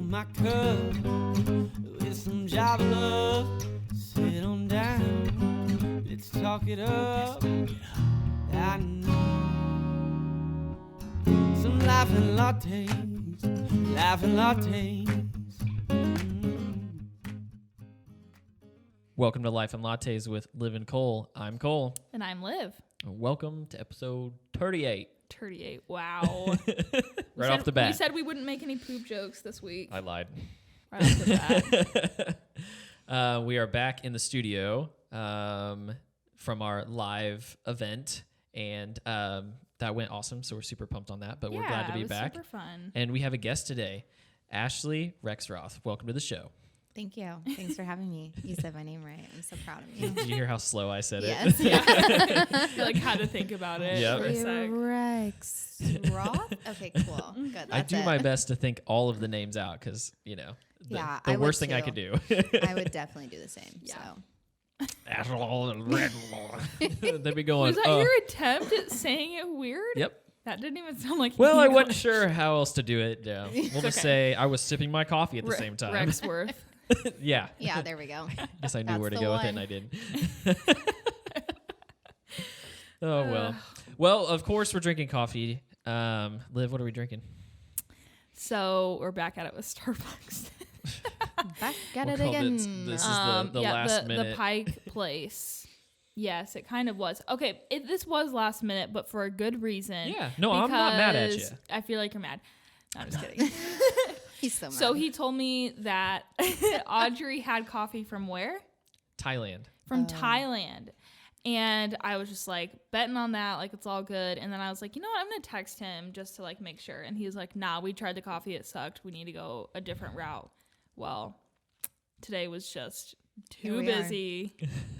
my cup with some Java love. Sit on down, let's talk it up. I know some laughing lattes, laughing lattes. Welcome to Life and Lattes with Liv and Cole. I'm Cole. And I'm Liv. Welcome to episode 38. 38. Wow. Right off the bat. We said we wouldn't make any poop jokes this week. I lied. Right off the bat. We are back in the studio from our live event, and that went awesome, so we're super pumped on that, but we're glad to be back. Super fun. And we have a guest today, Ashlee Rexroth. Welcome to the show. Thank you. Thanks for having me. You said my name right. I'm so proud of you. Did you hear how slow I said Yes. it? I like had to think about it Yep. for a sec. Rexroth? Okay, cool. Good. That's I do my best to think all of the names out because, you know, the I would worst thing I too. could do. I would definitely do the same. Yeah. So They'd be going, Was that your attempt at saying it weird? Yep. That didn't even sound like Well, I English. wasn't sure how else to do it. Yeah. We'll just say I was sipping my coffee at the same time. Rexworth. Yeah. yeah, there we go. Guess I knew That's where to the go with it, one. and I didn't. Oh, well. Well, of course, we're drinking coffee. Liv, what are we drinking? So we're back at it with Starbucks. Back at We'll it call again. this is the last minute. The Pike place. Yes, it kind of was. Okay, this was last minute, but for a good reason. Yeah. No, I'm not mad at you. because I feel like you're mad. No, I'm just kidding. He's so mad. So he told me that Audrey had coffee from where? Thailand. From Thailand. And I was just like betting on that, like it's all good. And then I was like, you know what? I'm going to text him just to like make sure. And he was like, nah, we tried the coffee. It sucked. We need to go a different route. Well, today was just too busy.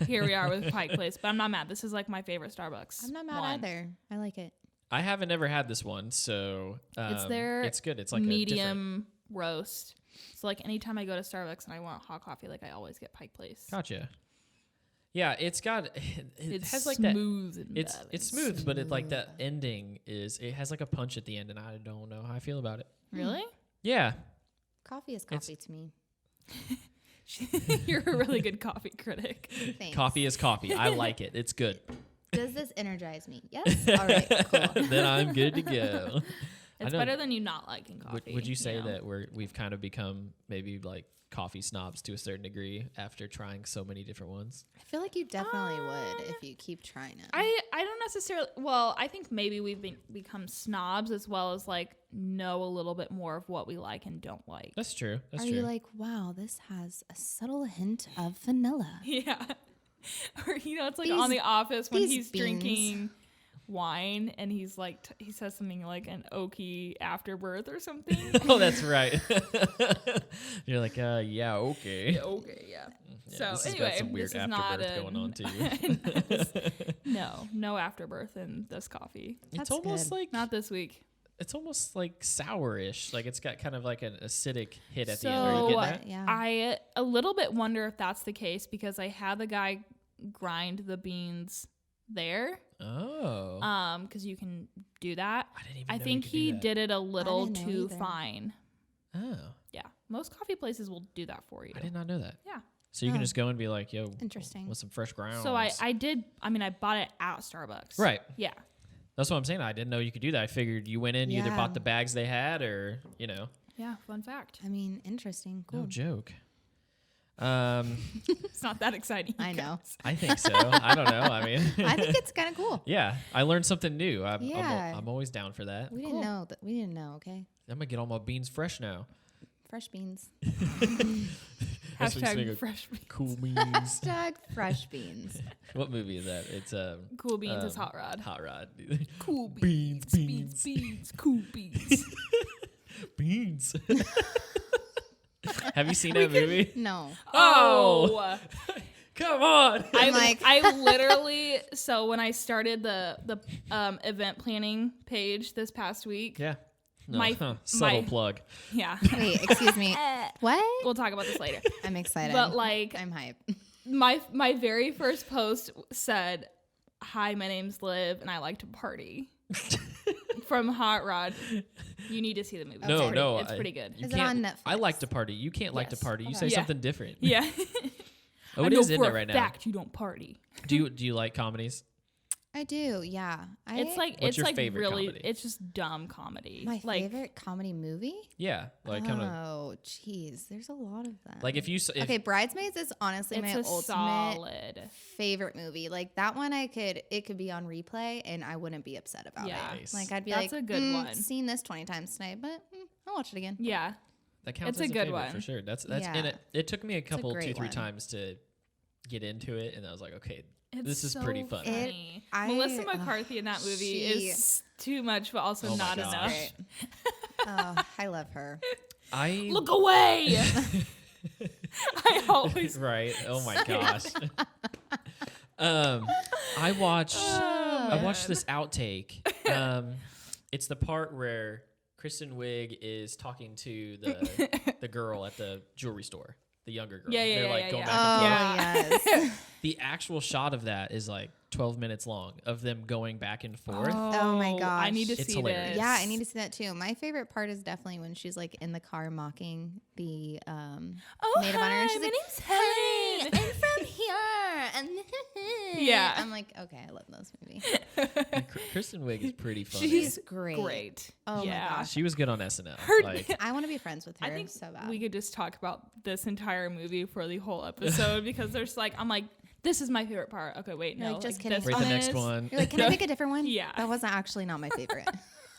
Here we are with Pike Place. But I'm not mad. This is like my favorite Starbucks. I'm not mad either. I like it. I haven't ever had this one, so It's their it's good. It's like medium roast. So like anytime I go to Starbucks and I want hot coffee, like I always get Pike Place. Gotcha. Yeah, it's got it has like smooth that. and It's smooth, but it like that ending it has like a punch at the end, and I don't know how I feel about it. Really? Yeah. Coffee is coffee to me. You're a really good coffee critic. Thanks. Coffee is coffee. I like it. It's good. Does this energize me? Yes? All right, cool. Then I'm good to go. It's better than you not liking coffee. Would you say know? that we've kind of become maybe like coffee snobs to a certain degree after trying so many different ones? I feel like you definitely would if you keep trying it. I don't necessarily. Well, I think maybe we've become snobs as well as like know a little bit more of what we like and don't like. That's true. That's Are true. you like, wow, this has a subtle hint of vanilla? Yeah. Or it's like These- on The Office when these he's beans. drinking wine and he's like he says something like an oaky afterbirth or something. Oh, that's right. You're like, yeah, okay. Yeah, okay, yeah. Yeah, So this has anyway, got some weird this is not afterbirth a, going on too. no afterbirth in this coffee. It's That's almost good. like Not this week. it's almost like sourish. Like it's got kind of like an acidic hit at the So end. Are you getting that? Yeah. I a little bit wonder if that's the case because I had the guy grind the beans there. Oh. Because you can do that. I didn't even I know think you could do he that. did it a little didn't know too either. fine. Oh. Yeah. Most coffee places will do that for you. I did not know that. Yeah. So you can Oh. just go and be like, yo, Interesting. with some fresh grounds. So I bought it at Starbucks. Right. Yeah. That's what I'm saying. I didn't know you could do that. I figured you went in, you either Yeah. bought the bags they had or, you know. Yeah. Fun fact. I mean, interesting. Cool. No joke. It's not that exciting. I know. I think so. I don't know. I mean, I think it's kind of cool. yeah, I learned something new. Yeah. I'm always down for that. We didn't know that. We didn't know. Okay. I'm gonna get all my beans fresh now. Fresh beans. That's what you Hashtag think fresh beans. Cool beans. Hashtag fresh beans. What movie is that? It's Cool beans is Hot Rod. Hot Rod. Cool Beans, beans. Beans. Cool beans. Beans. Have you seen that movie? No. Oh, come on. I literally, so when I started the event planning page this past week, Yeah. No, My- subtle my- plug. yeah, Wait, excuse me. What? we'll talk about this later. I'm excited. But like I'm hype. my very first post said, "Hi, my name's Liv, and I like to party." from Hot Rod. You need to see the movie. It's pretty good. Is it on Netflix? I like to party. You can't like to Yes. party. You Okay. say Yeah. something different. Yeah. Oh, I it know is in for it a right now. fact you don't party. Do you like comedies? I do. Yeah. It's like What's it's your like favorite really comedy? it's just dumb comedy. my like favorite comedy movie. Yeah, like kind of Oh, jeez. There's a lot of them. like if you if, Okay, Bridesmaids is honestly it's my a ultimate solid. favorite movie. Like that one, it could be on replay, and I wouldn't be upset about Yeah. it. Nice. Like I'd be That's like, a good one. Seen this 20 times tonight, but I'll watch it again. Yeah. that counts it's as a good favorite one. for sure. That's Yeah. and it took me a couple great 2-3 one. times to get into it, and I was like, okay, It's this is so pretty fun. funny. I- Melissa McCarthy in that movie she- is too much, but also Oh my not gosh. enough. Great. Oh, I love her. I Look away! I always. right. Oh my gosh. I watched this outtake. It's the part where Kristen Wiig is talking to the girl at the jewelry store, the younger girl. Yeah, yeah, They're yeah, like yeah, going yeah. back and forth. Oh, yes. The actual shot of that is like 12 minutes long of them going back and forth. Oh my I need to gosh. It's see hilarious. this. Yeah, I need to see that too. My favorite part is definitely when she's like in the car mocking the Oh, maid of honor, and she's my like, name's "Hey, Helen." I'm from here," and Yeah. I'm like, okay, I love those movies. And Kristen Wiig is pretty funny. She's Great. great. Oh yeah. my gosh, She was good on SNL. Her- Like, I want to be friends with her. I think so bad. we could just talk about this entire movie for the whole episode because there's like I'm like this is my favorite part. Okay, wait, You're no, like, just like, kidding. this rate the next is- one. You're like, can I pick a different one? Yeah. that wasn't actually not my favorite.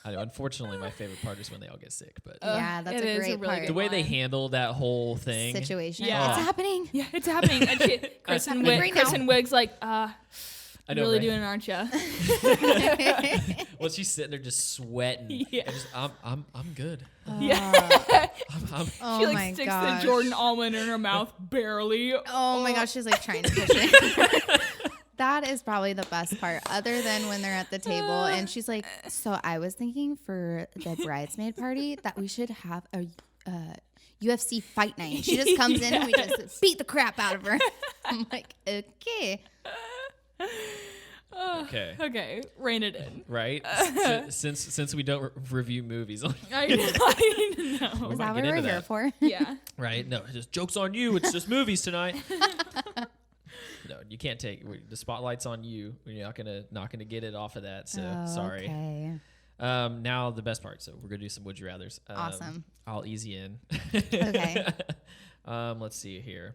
I know, unfortunately, my favorite part is when they all get sick. But Yeah, that's it a is a great really part. good the way they one. handle that whole thing. Situation. Yeah. It's happening. Yeah, it's happening. And Kristen, happening right now. Kristen Wiig's like, I know, really right? doing it, aren't you? Well, she's sitting there just sweating. Yeah. And just, I'm good. Yeah. I'm Oh she like my sticks gosh. the Jordan almond in her mouth barely. Oh my gosh, she's like trying to push it. That is probably the best part, other than when they're at the table and she's like, "So I was thinking for the bridesmaid party that we should have a UFC fight night." And she just comes in and we just beat the crap out of her. I'm like, okay. okay. Okay, rein it in. Right? Since we don't review movies, I need to know. We Is might that what get we're into here that. for? Yeah. right? No, just joke's on you. It's just movies tonight. No, you can't take the spotlight's on you. You're not gonna get it off of that. So Oh, sorry. Okay. Now the best part. So we're gonna do some would you rather's. Awesome. I'll ease you in. Okay. Let's see here.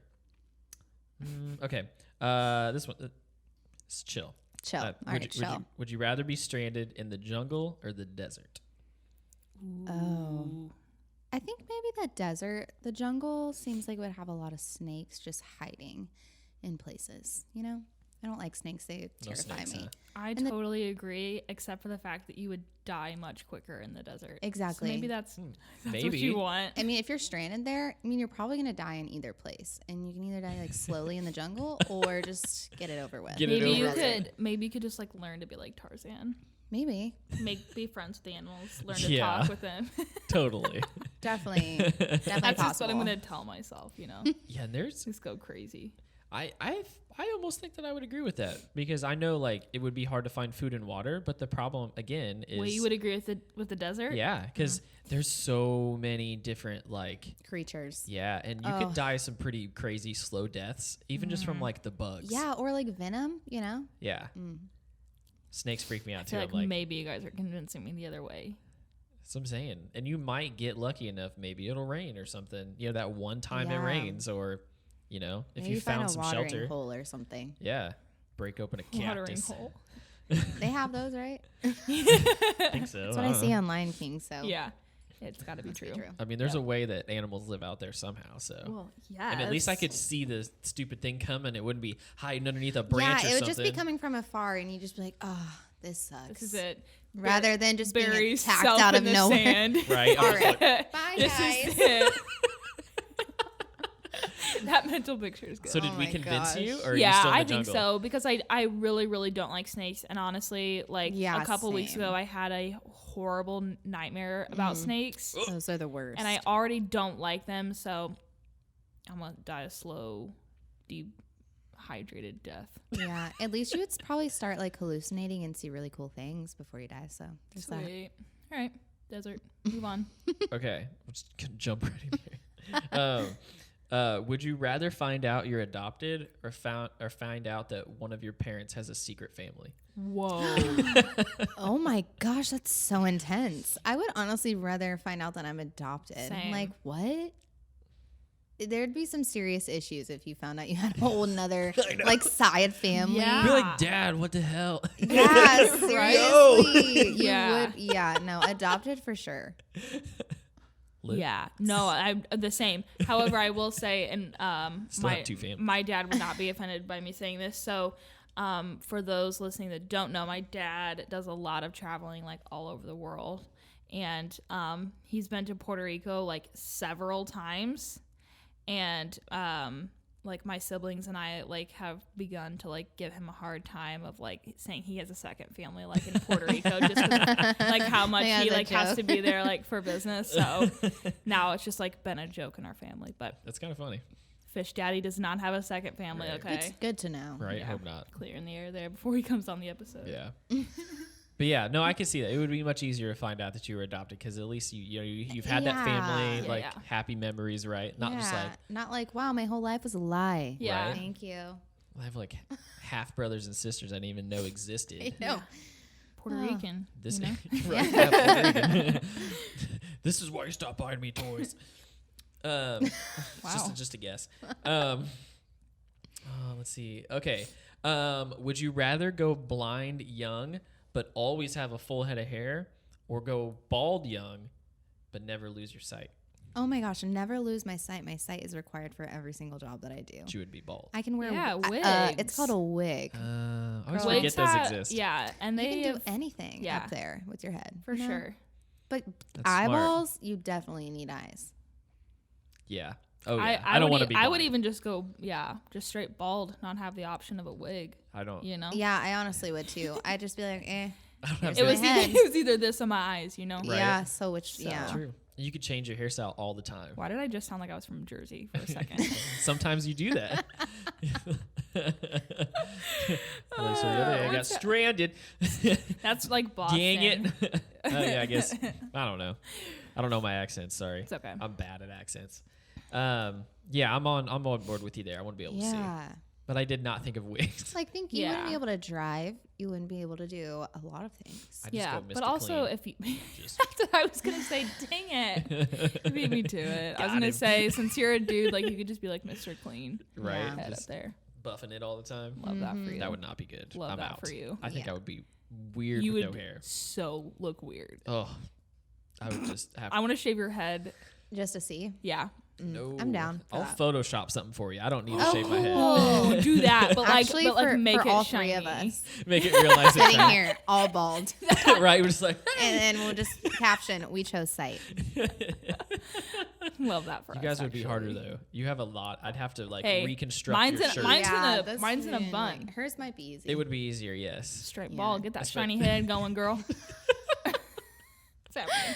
Okay. This one. It's chill. Chill. All would, right, you, chill. would you rather be stranded in the jungle or the desert? Oh. I think maybe the desert, the jungle seems like it would have a lot of snakes just hiding in places. You know, I don't like snakes; they No terrify snakes, me. huh? I And the- totally agree, except for the fact that you would die much quicker in the desert. Exactly. So maybe that's what Maybe. you want. I mean, if you're stranded there, I mean, you're probably gonna die in either place, and you can either die like slowly in the jungle or just get it over with. Get it Maybe over you with. maybe you could just like learn to be like Tarzan. Maybe, Be friends with the animals. Learn to Yeah. talk with them. Totally. definitely, definitely That's just possible. what I'm gonna tell myself. You know, Yeah, and there's just go crazy. I almost think that I would agree with that because I know like it would be hard to find food and water, but the problem again is Well, you would agree with the desert. yeah, because there's so many different like Creatures. yeah, and you Oh. could die some pretty crazy slow deaths even just from like the bugs. Yeah, or like venom. You know. Yeah. Mm. Snakes freak me I out too. feel I'm like, like, maybe you guys are convincing me the other way. that's what I'm saying. And you might get lucky enough. Maybe it'll rain or something. You know, that one time it Yeah. rains, or you know, if Maybe you find found a some watering shelter. hole or something. Yeah. Break open a Watering cactus. hole. They have those, right? I think so. That's what I see on Lion King. So Yeah, it's got to be must true. be true. I mean, there's a way that animals live out there somehow. So. Well, yeah. And at least I could see the stupid thing coming. It wouldn't be hiding underneath a branch Yeah, or it would something. just be coming from afar, and you just be like, "Oh, this sucks." This is it. Rather than just being Bury attacked self out in of the nowhere. sand. Right? All I was like, right. Bye, This guys. is it. That mental picture is good. so did Oh we my convince you? gosh. Or are you yeah, still in I the think jungle? so because I really really don't like snakes, and honestly, like Yeah, a couple weeks same. ago, I had a horrible nightmare about snakes, Those are the worst. and I already don't like them, so I'm gonna die a slow, deep, hydrated death. Yeah, at least you would probably start like hallucinating and see really cool things before you die. So there's that. Sweet. All right, desert. Move on. Okay, we're just gonna jump right in here. Would you rather find out you're adopted or find out that one of your parents has a secret family? Whoa. Oh my gosh, that's so intense. I would honestly rather find out that I'm adopted. Same. Like, what? There'd be some serious issues if you found out you had a whole nother like side family. Yeah. Be like, Dad, what the hell? Yeah, seriously. You Yeah. would, yeah, no, adopted for sure. Lit. Yeah, no, I'm the same. However, I will say, and Still have two families. my dad would not be offended by me saying this. So, for those listening that don't know, my dad does a lot of traveling, like all over the world, and he's been to Puerto Rico like several times, and like my siblings and I like have begun to like give him a hard time of like saying he has a second family like in Puerto Rico just 'cause of, like how much Yeah, he as a like has joke. to be there like for business. So now it's just like been a joke in our family. But That's kind of funny, Fish Daddy does not have a second family. Right. Okay, It's good to know. right? Yeah. Hope not. clear in the air there before he comes on the episode. Yeah. But yeah, no, I can see that. It would be much easier to find out that you were adopted because at least you've had that family, Yeah, like yeah. happy memories, right? Not just like not like, wow, my whole life was a lie. Yeah. Right. Thank you. I have like half brothers and sisters I didn't even know existed. I know. Puerto Oh. Rican. This you know? right, yeah, Puerto Rican. This is why you stopped buying me toys. Wow. Just a guess. Let's see. Okay. Would you rather go blind young but always have a full head of hair, or go bald young but never lose your sight? Oh my gosh, never lose my sight. My sight is required for every single job that I do. But you would be bald. I can wear Yeah, it's wigs. called a wig. I always Girl. forget Wigs those have- exist. Yeah, and You they can do have- anything yeah. up there with your head. for No. sure. But That's eyeballs, you definitely need eyes. Yeah. Oh yeah. I don't would want to be. I would blind. even just go, just straight bald, not have the option of a wig. I don't. You know. Yeah, I honestly would too. I'd just be like, eh. I don't have It was my either, head. it was either this or my eyes. You know. Right. Yeah, so which, So- yeah. True. You could change your hairstyle all the time. Why did I just sound like I was from Jersey for a second? Sometimes you do that. Like, so the other day I got What's that? stranded. That's like Boston. Dang it. Yeah, I guess. I don't know. I don't know my accents. Sorry. It's okay. I'm bad at accents. Yeah, I'm on board with you there. I want to be able to see. Yeah. But I did not think of wigs. It's like, think you wouldn't Yeah. be able to drive. You wouldn't be able to do a lot of things. I just Yeah, go but Mr. also Clean. if you, Just- that's what I was gonna say. Dang it, you beat me to it. I was Got gonna him. say since you're a dude, like you could just be like Mr. Clean, right? Yeah. head up Just there. buffing it all the time. Love that for you. That would not be good. Love I'm that out. for you. I think Yeah. I would be weird You with would no hair. so look weird. Oh, I would just have I want to shave your head. Just to see. Yeah. no. I'm down for I'll that. Photoshop something for you. I don't need to shave my head. Oh, do that, but like, Actually, but like for, make for it all shiny. three of us Make it real nice and sitting shiny. here all bald. Right? We're just like, And then we'll just caption, we chose sight. Love that for you us. guys would be harder actually. though. You have a lot. I'd have to like Hey, reconstruct mine's your in- shirt. mine's in a- this mine's in a one, bun. like, hers might be easy. It would be easier, yes. Straight Yeah. ball. Get that That's shiny head going, girl. What's happening?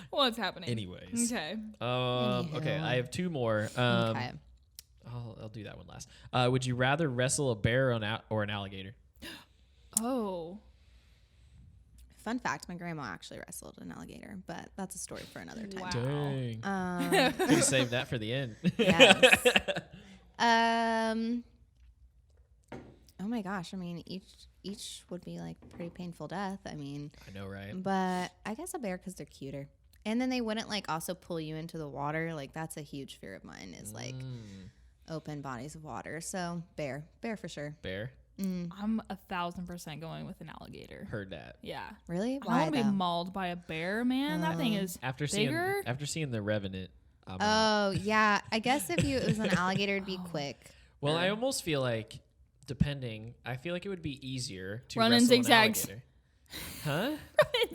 What's happening? Anyways. Okay. Okay, I have two more. Okay. I'll do that one last. Would you rather wrestle a bear or an alligator? Oh. Fun fact, my grandma actually wrestled an alligator, but that's a story for another time. Wow. Dang. Could have saved that for the end. Yes. Oh my gosh. I mean, each would be like pretty painful death. I mean, I know, right? but I guess a bear because they're cuter. And then they wouldn't like also pull you into the water. Like that's a huge fear of mine is like open bodies of water. So bear for sure. Bear. I'm 1,000% going with an alligator. Heard that. Yeah. Really? I don't Why want to be though? mauled by a bear, man. That thing is After bigger. seeing The Revenant. I'm out. Oh yeah. I guess if it was an alligator, it'd be quick. Well, I almost feel like, I feel like it would be easier to Run in wrestle an zigzags. alligator. Huh?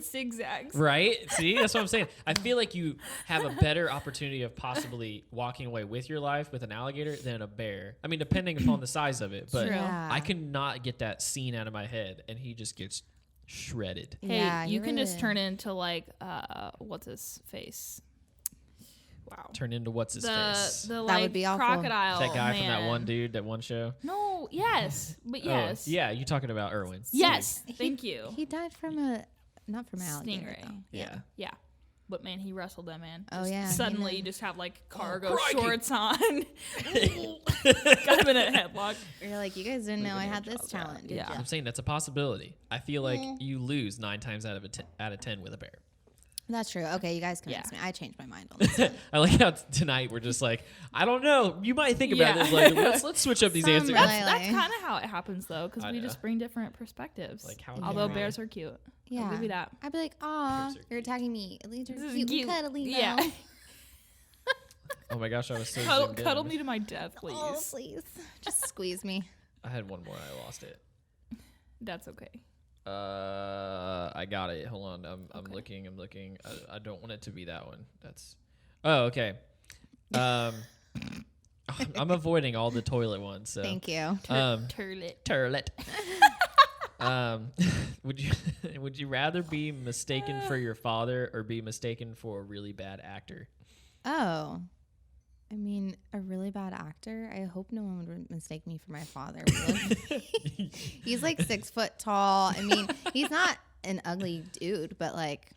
Zigzags. Right? See, that's what I'm saying. I feel like you have a better opportunity of possibly walking away with your life with an alligator than a bear. I mean, depending upon the size of it, but True. Yeah. I cannot get that scene out of my head, and he just gets shredded. Hey, Yeah, you he can just really- turn into like what's his face? Wow. turn into what's his face? The That like would be awful. crocodile. That guy from that man. one dude, that one show. No, yes, but yes, Oh, yeah, you talking about Irwin? yes. Thank you. He died from not from an alligator. Stingray. Though. Yeah. Yeah. But man, he wrestled that man. Oh, Just yeah, he Suddenly, did. you just have like cargo crikey. shorts on. Got him in a headlock. You're like, you guys didn't know I had this talent, did Yeah. ya? I'm saying that's a possibility. I feel like you lose 9 times out of 10 with a bear. That's true. Okay, you guys convinced Yeah. me. I changed my mind on this one. I like how tonight we're just like, I don't know. You might think about Yeah. this. Like, let's switch up these Some answers. really- That's kind of how it happens though, because I we know. just bring different perspectives. Like how Although yeah. bears are cute. Yeah. I'll give you that. I'd be like, aw, Bears are you're attacking me. At least This you're is cute, cute. and cuddly Yeah. now. Oh my gosh, I was so zoomed in. Cuddle me to my death, please. Oh, please. Just squeeze me. I had one more. I lost it. That's okay. I got it. Hold on. I'm Okay. looking. I'm looking. I don't want it to be that one. That's. Oh, okay. I'm avoiding all the toilet ones. So. Thank you. Turlet. Turlet. Would you rather be mistaken for your father or be mistaken for a really bad actor? Oh. I mean, a really bad actor. I hope no one would mistake me for my father. He's like 6 foot tall. I mean, he's not an ugly dude, but like,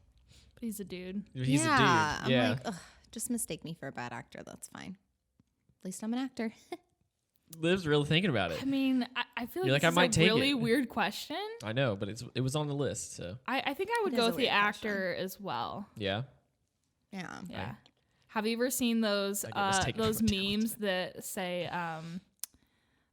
He's a dude. He's yeah, a dude. I'm Yeah. like, ugh, just mistake me for a bad actor. That's fine. At least I'm an actor. Liv's really thinking about it. I mean, I feel You're like like, this I is might a take really it. weird question. I know, but it was on the list. So I think I would It go is a with the weird question. actor as well. yeah. Yeah. Yeah. Have you ever seen those I get mistaken for those my memes that say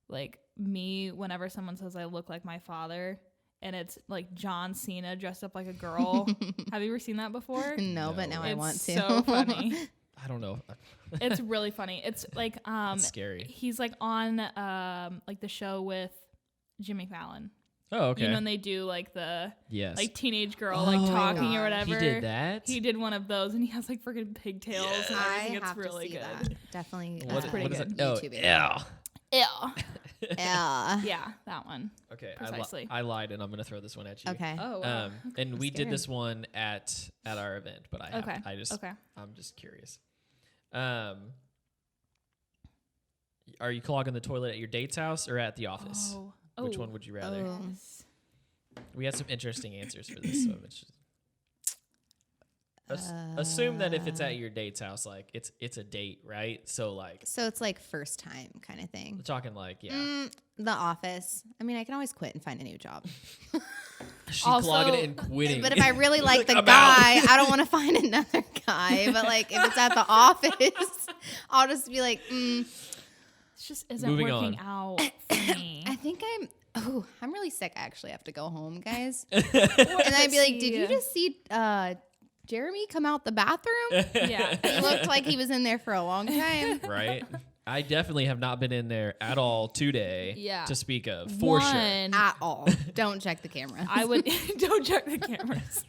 like me whenever someone says I look like my father and it's like John Cena dressed up like a girl? Have you ever seen that before? No, but now I It's want to. so funny. I don't know. It's really funny. It's like It's scary. he's like on like the show with Jimmy Fallon. Oh, okay. You know when they do like the yes. like teenage girl like talking or whatever. He did that. He did one of those and he has like freaking pigtails and I everything. It's have really to see good. that. Definitely. That's pretty what is good. it? Oh, YouTube video. yeah. Ew. Yeah. Yeah, that one. Okay, Precisely. I lied, and I'm gonna throw this one at you. Okay. Oh, wow. And we did scared. this one at our event, but I have Okay. to, Okay. I'm just curious. Are you clogging the toilet at your date's house or at the office? Oh. Which one would you rather? Oh. Yes. We had some interesting answers for this. So it's just, assume that if it's at your date's house, like it's a date, right? So like So it's like first time kind of thing. we're talking like The office. I mean, I can always quit and find a new job. she's Also- clogging it and quitting. But if I really like the I'm guy, out. I don't want to find another guy. But like if it's at the office, I'll just be like, It just isn't Moving working on. out for me. I think I'm really sick. I actually have to go home, guys. And I'd be like, did you just see Jeremy come out the bathroom? Yeah. He looked like he was in there for a long time. right? I definitely have not been in there at all today Yeah. to speak of, for sure. One, At all. Don't check the camera. I would don't check the cameras.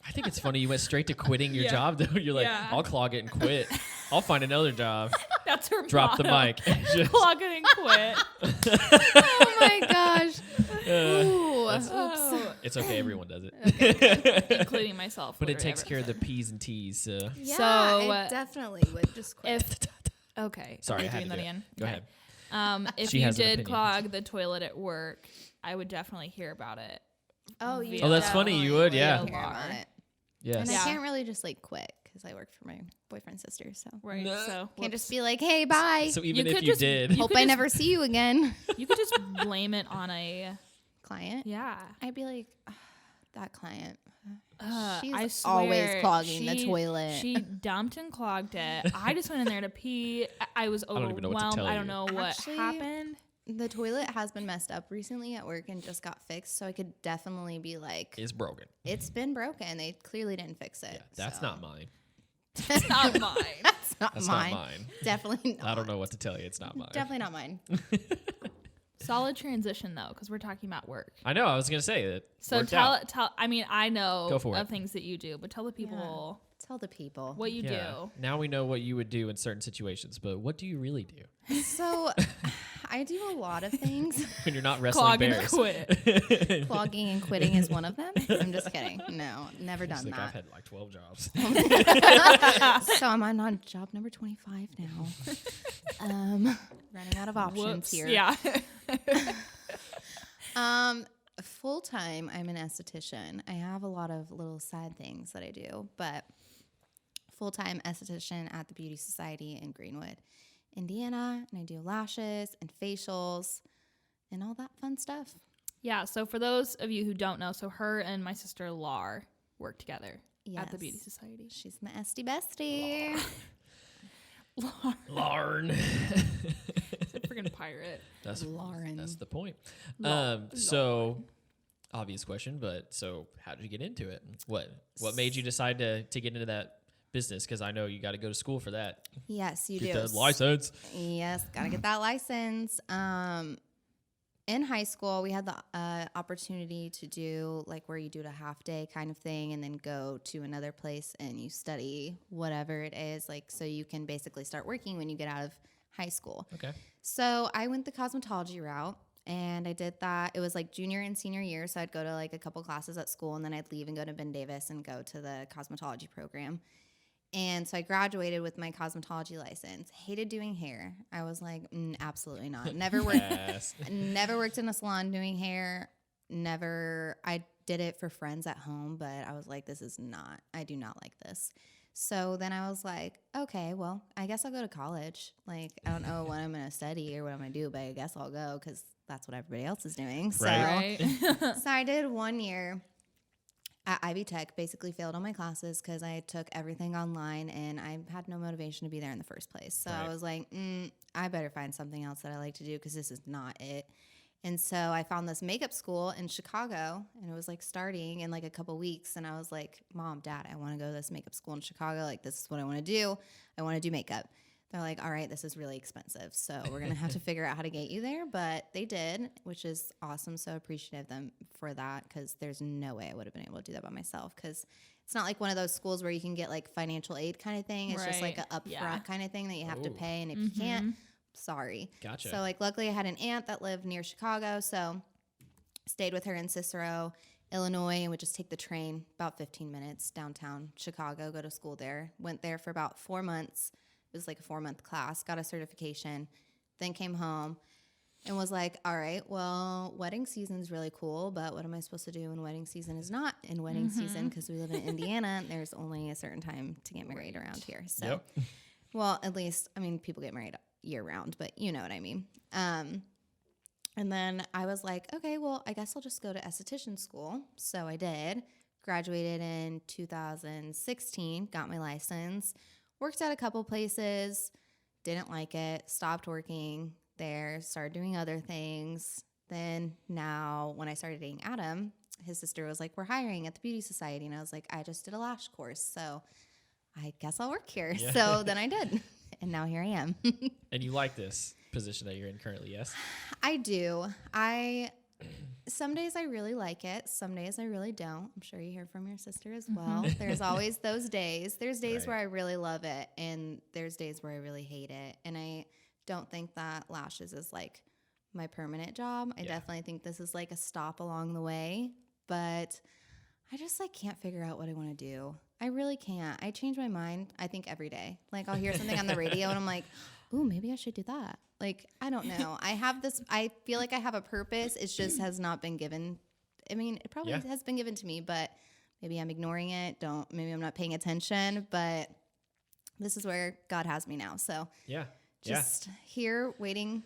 I think it's funny you went straight to quitting your Yeah. job though. You're like, Yeah. I'll clog it and quit. I'll find another job. That's her Drop the motto. mic. Just- Plug it and quit. Oh my gosh. Ooh. Oops. Oh, It's okay, everyone does it. including myself. But it would takes ever care of the say. P's and T's. So Yeah, So, I definitely would just quit. If okay, sorry, are I we had doing to that do it. again? Go Okay. ahead. If She you has an did opinion. clog the toilet at work, I would definitely hear about it. Oh, you Oh, that's funny, you would, yeah. Hear about it. Yes. And Yeah. I can't really just like quit because I work for my boyfriend's sister. So Right. No. So can't just whoops. be like, hey, bye. So even if could you just- did, you Hope could I just- never see you again. You could just blame it on a Client. yeah. I'd be like, "Ugh, that client. I She's swear, always clogging the toilet. She dumped and clogged it. I just went in there to pee. I was don't even know what to overwhelmed. tell I you. don't know what Actually, happened. The toilet has been messed up recently at work and just got fixed. So I could definitely be like, it's broken. it's been broken. They clearly didn't fix it. Yeah, that's so. not mine. It's not mine. That's not That's mine. not mine. Definitely not. I don't know what to tell you. It's not mine. Definitely not mine. Solid transition though, because we're talking about work. I know. I was gonna say that. So worked tell out. I mean, I know Go for of it. things that you do, but tell the people Tell the people. What you do. Now we know what you would do in certain situations, but what do you really do So I do a lot of things. when you're not wrestling Clog and bears? quit. Clogging and quitting is one of them. I'm just kidding. No, never She's done like, I've that. had like 12 jobs. So I'm on job number 25 now. Running out of options Whoops. here. Yeah. Full time, I'm an esthetician. I have a lot of little side things that I do, but full time esthetician at the Beauty Society in Greenwood, Indiana, and I do lashes and facials and all that fun stuff. Yeah. So for those of you who don't know, so her and my sister Lar work together at the Yes. Beauty Society. She's my esty bestie. Larn. It's a freaking pirate. That's Lauren. That's the point. So obvious question, but so how did you get into it? What made you decide to get into that business? Because I know you got to go to school for that. Yes, you Get do. that license. Yes, gotta get that license. In high school, we had the opportunity to do like where you do a half day kind of thing and then go to another place and you study whatever it is, like so you can basically start working when you get out of high school. Okay. So I went the cosmetology route and I did that. It was like junior and senior year, so I'd go to like a couple classes at school and then I'd leave and go to Ben Davis and go to the cosmetology program. And so I graduated with my cosmetology license. Hated doing hair. I was like, absolutely not. Never worked. Yes. Never worked in a salon doing hair. Never. I did it for friends at home, but I was like, this is not. I do not like this. So then I was like, okay, well, I guess I'll go to college. Like, I don't know what I'm going to study or what I'm going to do, but I guess I'll go because that's what everybody else is doing. So, Right. so I did 1 year at Ivy Tech, basically failed all my classes because I took everything online and I had no motivation to be there in the first place. So I Right. was like, I better find something else that I like to do because this is not it. And so I found this makeup school in Chicago and it was like starting in like a couple weeks. And I was like, Mom, Dad, I want to go to this makeup school in Chicago. Like, this is what I want to do. I want to do makeup. They're like, all right, this is really expensive. So we're going to have to figure out how to get you there. But they did, which is awesome. So appreciative of them for that because there's no way I would have been able to do that by myself because it's not like one of those schools where you can get like financial aid kind of thing. It's just like Right. a upfront Yeah. kind of thing that you have to Ooh. pay. And if you can't, sorry. Gotcha. So like luckily I had an aunt that lived near Chicago. So stayed with her in Cicero, Illinois, and would just take the train about 15 minutes downtown Chicago, go to school there. Went there for about 4 months. It was like a 4-month class, got a certification, then came home and was like, all right, well, wedding season's really cool, but what am I supposed to do when wedding season is not in wedding season? Because we live in Indiana, and there's only a certain time to get married around here. So, Yep. well, at least, I mean, people get married year round, but you know what I mean. And then I was like, okay, well, I guess I'll just go to esthetician school. So I did, graduated in 2016, got my license. Worked at a couple places, didn't like it, stopped working there, started doing other things. Then now when I started dating Adam, his sister was like, we're hiring at the Beauty Society. And I was like, I just did a lash course, so I guess I'll work here. Yeah. So then I did. And now here I am. And you like this position that you're in currently, yes? I do. Some days I really like it. Some days I really don't. I'm sure you hear from your sister as well. There's always those days. There's days Right. where I really love it, and there's days where I really hate it. And I don't think that lashes is like my permanent job. I Yeah. definitely think this is like a stop along the way, but I just like can't figure out what I want to do. I really can't. I change my mind, I think, every day. Like I'll hear something on the radio and I'm like, ooh, maybe I should do that. Like, I don't know. I feel like I have a purpose. It just has not been given. I mean, it probably Yeah. has been given to me, but maybe I'm ignoring it. Maybe I'm not paying attention, but this is where God has me now. So Yeah. just here waiting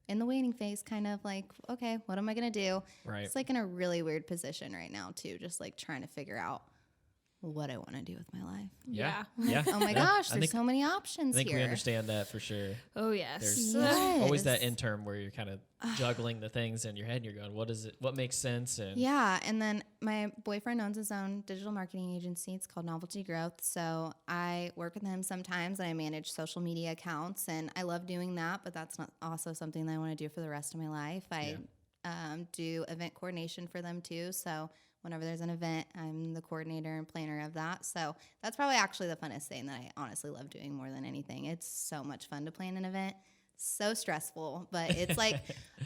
in the waiting phase, kind of like, okay, what am I going to do? Right. It's like in a really weird position right now too. Just like trying to figure out what I want to do with my life. Yeah. Yeah. Yeah. Oh my Yeah. gosh, I there's think, so many I options think here. we understand that for sure. Oh, yes. There's Yes. always that interim where you're kind of juggling the things in your head and you're going, what is it? What makes sense? And Yeah, and then my boyfriend owns his own digital marketing agency. It's called Novelty Growth. So I work with him sometimes, and I manage social media accounts, and I love doing that. But that's not also something that I want to do for the rest of my life. I do event coordination for them too. So whenever there's an event, I'm the coordinator and planner of that. So that's probably actually the funnest thing that I honestly love doing more than anything. It's so much fun to plan an event. So stressful, but it's like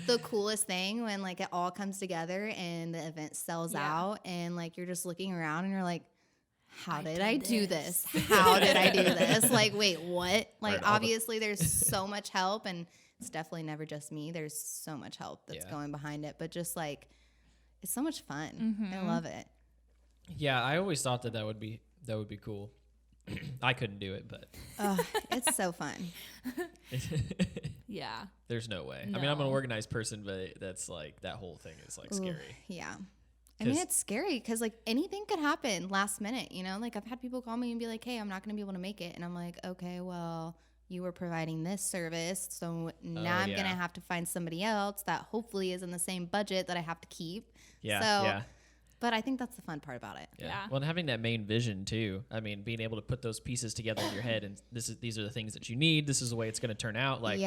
the coolest thing when like it all comes together and the event sells out and like you're just looking around and you're like, how did I do this? How did I do this? Like, wait, what? Like, obviously there's so much help, and it's definitely never just me. There's so much help that's going behind it, but just like, it's so much fun. I love it. Yeah, I always thought that would be cool. I couldn't do it, but It's so fun. Yeah. There's no way. I mean, I'm an organized person, but that's like, that whole thing is like scary. Yeah. I mean, it's scary because like anything could happen last minute, you know? Like I've had people call me and be like, hey, I'm not going to be able to make it. And I'm like, okay, well, you were providing this service. So now I'm going to have to find somebody else that hopefully is in the same budget that I have to keep. But I think that's the fun part about it. Yeah. Well, and having that main vision too. I mean, being able to put those pieces together in your head, and these are the things that you need. This is the way it's going to turn out. Like,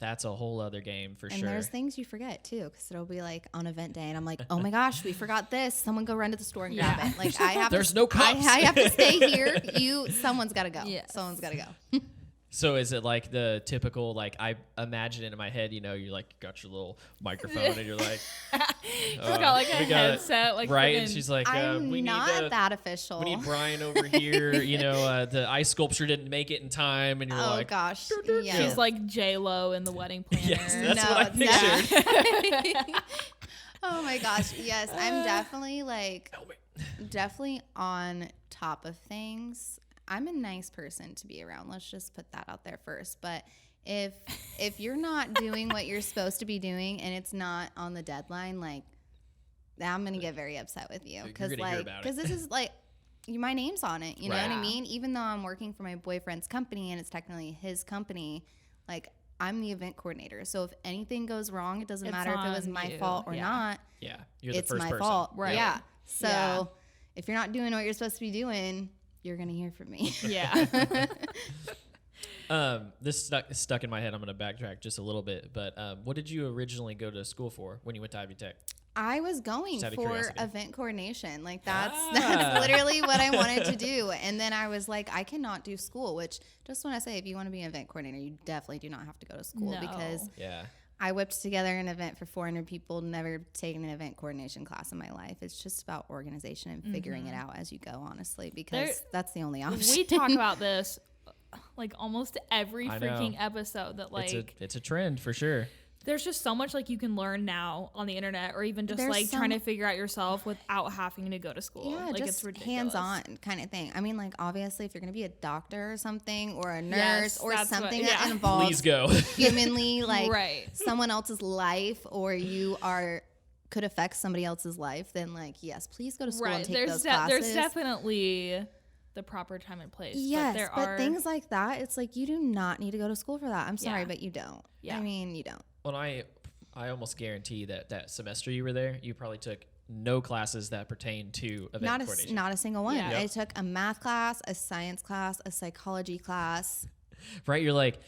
that's a whole other game for sure. And there's things you forget too, because it'll be like on event day, and I'm like, oh my gosh, we forgot this. Someone go run to the store and grab it. Like I have. There's no cups. I have to stay here. Someone's got to go. Yes. Someone's got to go. So is it like the typical, like I imagine it in my head, you know, you're like got your little microphone and you're like, She's got like a headset, like right? And she's like, I'm we not need that official. We need Brian over here. You know, the ice sculpture didn't make it in time, and you're like, gosh, yeah. She's like J-Lo in the wedding planner. Yes, that's what I pictured. Oh my gosh, yes, I'm definitely on top of things. I'm a nice person to be around. Let's just put that out there first. But if you're not doing what you're supposed to be doing and it's not on the deadline, like I'm gonna get very upset with you because this is like my name's on it. You know what I mean? Even though I'm working for my boyfriend's company and it's technically his company, like I'm the event coordinator. So if anything goes wrong, it doesn't matter if it was my fault or not. Yeah, you're the first my person. fault. Right. Yeah. So if you're not doing what you're supposed to be doing, you're going to hear from me. Yeah. This stuck in my head. I'm going to backtrack just a little bit. But what did you originally go to school for when you went to Ivy Tech? I was going for curiosity. event coordination. Like that's literally what I wanted to do. And then I was like, I cannot do school, which just want to say, if you want to be an event coordinator, you definitely do not have to go to school because I whipped together an event for 400 people, never taken an event coordination class in my life. It's just about organization and figuring it out as you go, honestly, because that's the only option. We talk about this like almost every freaking episode that like it's a trend for sure. There's just so much like you can learn now on the internet or even just like trying to figure out yourself without having to go to school. Yeah, like just it's ridiculous. hands-on kind of thing. I mean, like obviously if you're going to be a doctor or something or a nurse or something that involves Please go. humanly like someone else's life or could affect somebody else's life, then like yes, please go to school and take those classes. There's definitely the proper time and place. Yes, but things like that, it's like you do not need to go to school for that. I'm sorry, but you don't. Yeah. I mean, you don't. Well, I almost guarantee that semester you were there, you probably took no classes that pertain to event coordination. Not a single one. Yeah. I took a math class, a science class, a psychology class. Right? You're like,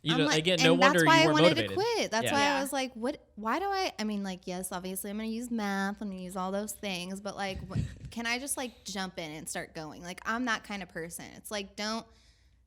you know, like, again, no wonder you weren't motivated. That's why I wanted to quit. That's why I was like, why do I mean, like, yes, obviously I'm going to use math. I'm going to use all those things. But, like, can I just, like, jump in and start going? Like, I'm that kind of person. It's like, don't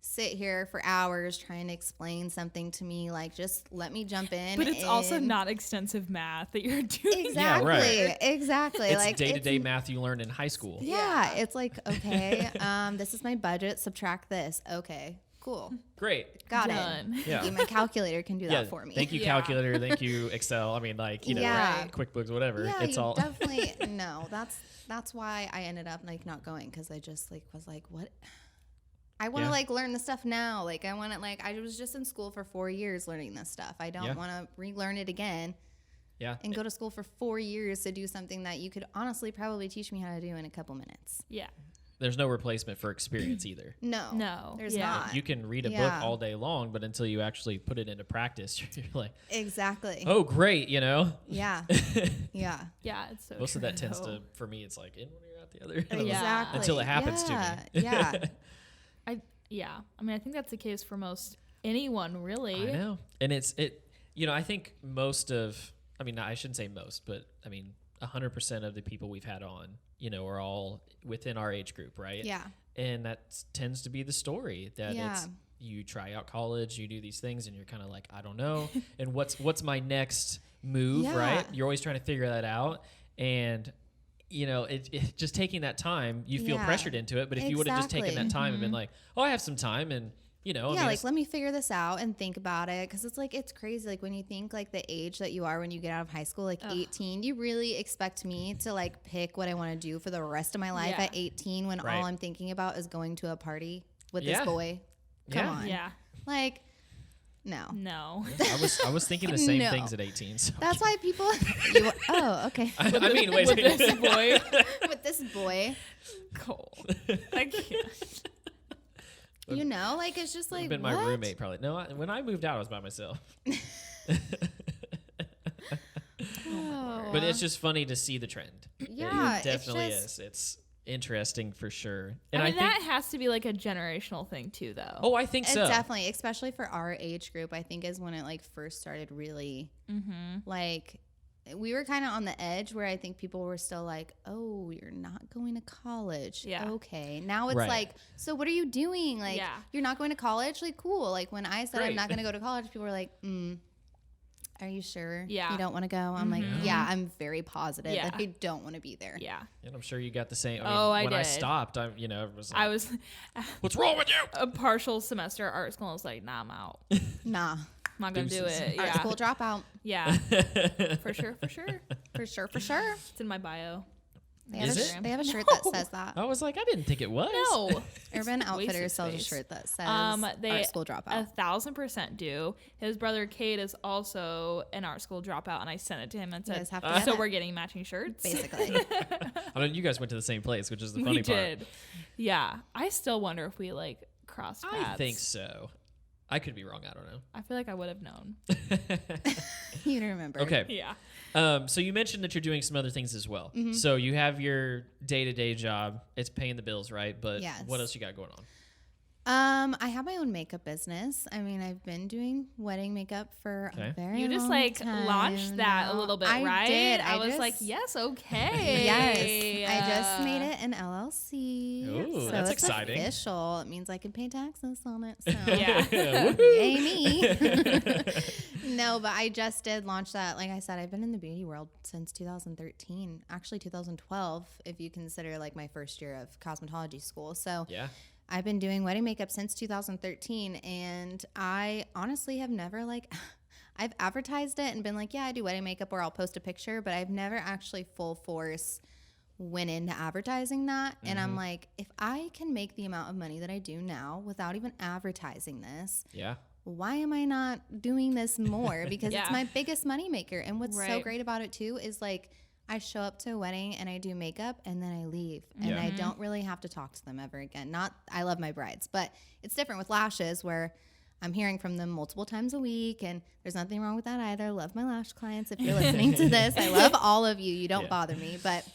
sit here for hours trying to explain something to me. Like, just let me jump in. But it's also not extensive math that you're doing. Exactly. Yeah, right. Exactly. It's like day-to-day math you learned in high school. Yeah. It's like, okay, this is my budget. Subtract this. Okay. Cool. Great. Got Done. it. Yeah. My calculator can do that for me. Thank you, calculator. Thank you, Excel. I mean, like, you know, QuickBooks, whatever. Yeah, it's all definitely no. That's why I ended up like not going because I just like was like, what? I want to like learn the stuff now. Like I want to like I was just in school for 4 years learning this stuff. I don't want to relearn it again. Yeah. And go to school for 4 years to do something that you could honestly probably teach me how to do in a couple minutes. Yeah. There's no replacement for experience either. No. There's not. You can read a book all day long, but until you actually put it into practice, you're like, exactly. oh, great, you know? Yeah. Yeah. Yeah, it's so Most true. of that tends to, for me, it's like in one ear, out the other. Exactly. Until it happens to me. Yeah. I mean, I think that's the case for most anyone, really. I know. And you know, I think most of, I mean, I shouldn't say most, but I mean, 100% of the people we've had on, you know, are all within our age group, right? Yeah. And that tends to be the story that Yeah. it's you try out college, you do these things, and you're kind of like, I don't know, and what's my next move, Yeah. right? You're always trying to figure that out, and you know, it just taking that time, you feel Yeah. pressured into it. But if you would have just taken Exactly. that time and been like, oh, I have some time, and you know, I Yeah, mean, like let me figure this out and think about it, because it's like it's crazy. Like when you think like the age that you are when you get out of high school, like 18, you really expect me to like pick what I want to do for the rest of my life Yeah. at 18 when Right. all I'm thinking about is going to a party with Yeah. this boy. Come Yeah. on, Yeah. like no. No. I was thinking the same No. things at 18. So That's why people. Oh, okay. I mean, wait. With this boy. With this boy, Cole. I can't. you know, like it's just like been what? my roommate probably. No, when I moved out, I was by myself. Oh. But it's just funny to see the trend. Yeah, It definitely it's just, is. It's interesting for sure. And I mean, think, that has to be like a generational thing too, though. oh, I think It so. definitely, especially for our age group, I think is when it like first started really like we were kind of on the edge where I think people were still like, oh, you're not going to college. Yeah. Okay. Now it's Right. like, so what are you doing? Like, Yeah. you're not going to college? Like, cool. Like when I said Great. I'm not going to go to college, people were like, are you sure? Yeah. You don't want to go? I'm like, yeah, I'm very positive Yeah. that I don't want to be there. Yeah. And I'm sure you got the same. I mean, Oh, I when I did. stopped, I was like, I was what's wrong with you? a partial semester at art school. I was like, nah, I'm out. Nah. I'm not going to do Deuces. it. Art Yeah. school dropout. Yeah. For sure. For sure. For sure. For sure. It's in my bio. They have, Is a, it? they have a shirt that says that. I was like, I didn't think it was. No. Urban It's Outfitters wasted sells a space. shirt that says They art school dropout. 1,000% do. His brother Cade is also an art school dropout, and I sent it to him and You said, guys have to get "So it." we're getting matching shirts." Basically. I mean, you guys went to the same place, which is the We funny part. did. Yeah, I still wonder if we like crossed paths. I think so. I could be wrong. I don't know. I feel like I would have known. You don't remember. Okay. Yeah. So you mentioned that you're doing some other things as well. Mm-hmm. So you have your day-to-day job. It's paying the bills, right? But Yes. what else you got going on? I have my own makeup business. I mean, I've been doing wedding makeup for Okay. a very You just long like time launched that a now. little bit, I right? did. I was just- like, yes, okay. Yes, I just made it an LLC. Ooh, so that's it's exciting. official. It means I can pay taxes on it. So. Yeah. Yay me. No, but I just did launch that. Like I said, I've been in the beauty world since 2013. Actually 2012 if you consider like my first year of cosmetology school. So Yeah. I've been doing wedding makeup since 2013, and I honestly have never like I've advertised it and been like, yeah, I do wedding makeup, or I'll post a picture, but I've never actually full force went into advertising that. And I'm like, if I can make the amount of money that I do now without even advertising this, Yeah. why am I not doing this more? Because Yeah. it's my biggest money maker. And what's so Right. great about it too is like I show up to a wedding and I do makeup and then I leave and Yeah. I don't really have to talk to them ever again. Not I love my brides, but it's different with lashes where I'm hearing from them multiple times a week, and there's nothing wrong with that either. Love my lash clients. If you're listening to this, I love all of you. You don't Yeah. bother me, but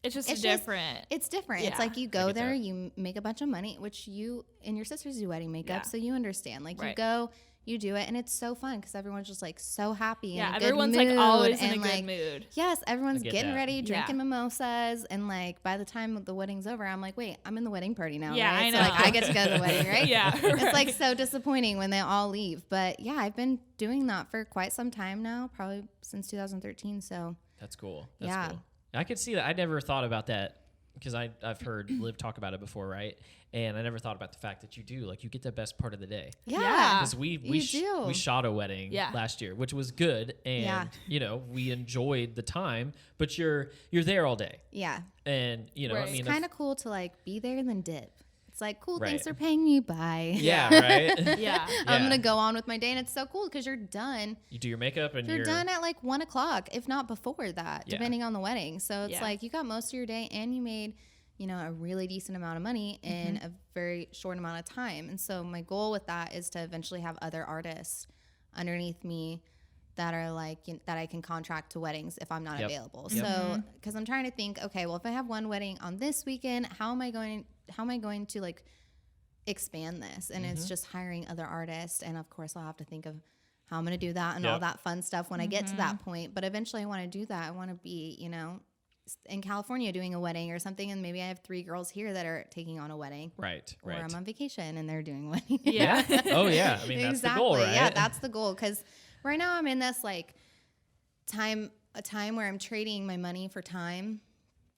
It's just It's just- different. it's different. Yeah. It's like you go get there, that. you make a bunch of money, which you and your sisters do wedding makeup, Yeah. so you understand. Like you Right. go, you do it, and it's so fun because everyone's just like so happy. Yeah, and in a good everyone's like mood, always in a and, good like, mood. Yes, everyone's get getting that. ready, Yeah. drinking mimosas, and like by the time the wedding's over, I'm like, wait, I'm in the wedding party now. Yeah, right? I So like know. I get to go to the wedding, right? Yeah, It's like so disappointing when they all leave. But yeah, I've been doing that for quite some time now, probably since 2013. So That's cool. That's Yeah. cool. I could see that. I never thought about that because I've heard Liv talk about it before, right? And I never thought about the fact that you do, like, you get the best part of the day. yeah. Because we You do. shot a wedding Yeah. last year, which was good, and Yeah. you know, we enjoyed the time. But you're there all day, Yeah. and you know, Right. I mean, It's kind of cool to like be there and then dip. It's like, cool, Right. thanks for paying me. Bye. yeah, right. Yeah. I'm Yeah. gonna go on with my day, and it's so cool because you're done. You do your makeup, and You're done at like 1 o'clock, if not before that, Yeah. depending on the wedding. So it's Yeah. like you got most of your day, and you made, you know, a really decent amount of money in a very short amount of time. And so my goal with that is to eventually have other artists underneath me that are like that I can contract to weddings if I'm not Yep. available. Yep. So because I'm trying to think, okay, well, if I have one wedding on this weekend, how am I going to like expand this? And it's just hiring other artists, and of course I'll have to think of how I'm going to do that and all that fun stuff when I get to that point. But eventually I want to do that. I want to be, you know, in California doing a wedding or something. And maybe I have 3 girls here that are taking on a wedding. Right. Or I'm on vacation and they're doing a wedding. Yeah. Oh yeah. I mean, that's the goal, right? Yeah, that's the goal. Because right now I'm in this like a time where I'm trading my money for time.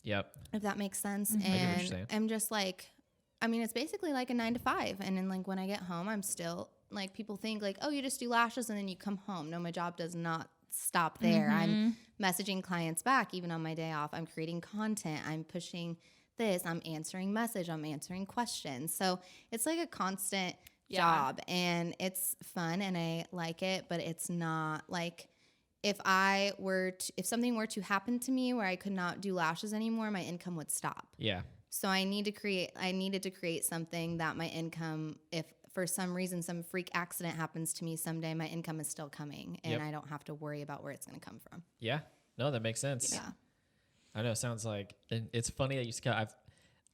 Yep. If that makes sense. I get what you're And saying. I'm just like, I mean, it's basically like a 9 to 5. And then like when I get home, I'm still like, people think like, oh, you just do lashes and then you come home. No, my job does not stop there. I'm messaging clients back even on my day off. I'm creating content. I'm pushing this. I'm answering message. I'm answering questions. So it's like a constant job, and it's fun and I like it, but it's not like, if something were to happen to me where I could not do lashes anymore, my income would stop. Yeah. So I needed to create something that my income, if for some reason some freak accident happens to me someday, my income is still coming and I don't have to worry about where it's going to come from. Yeah. No, that makes sense. Yeah. I know. It sounds like, and it's funny that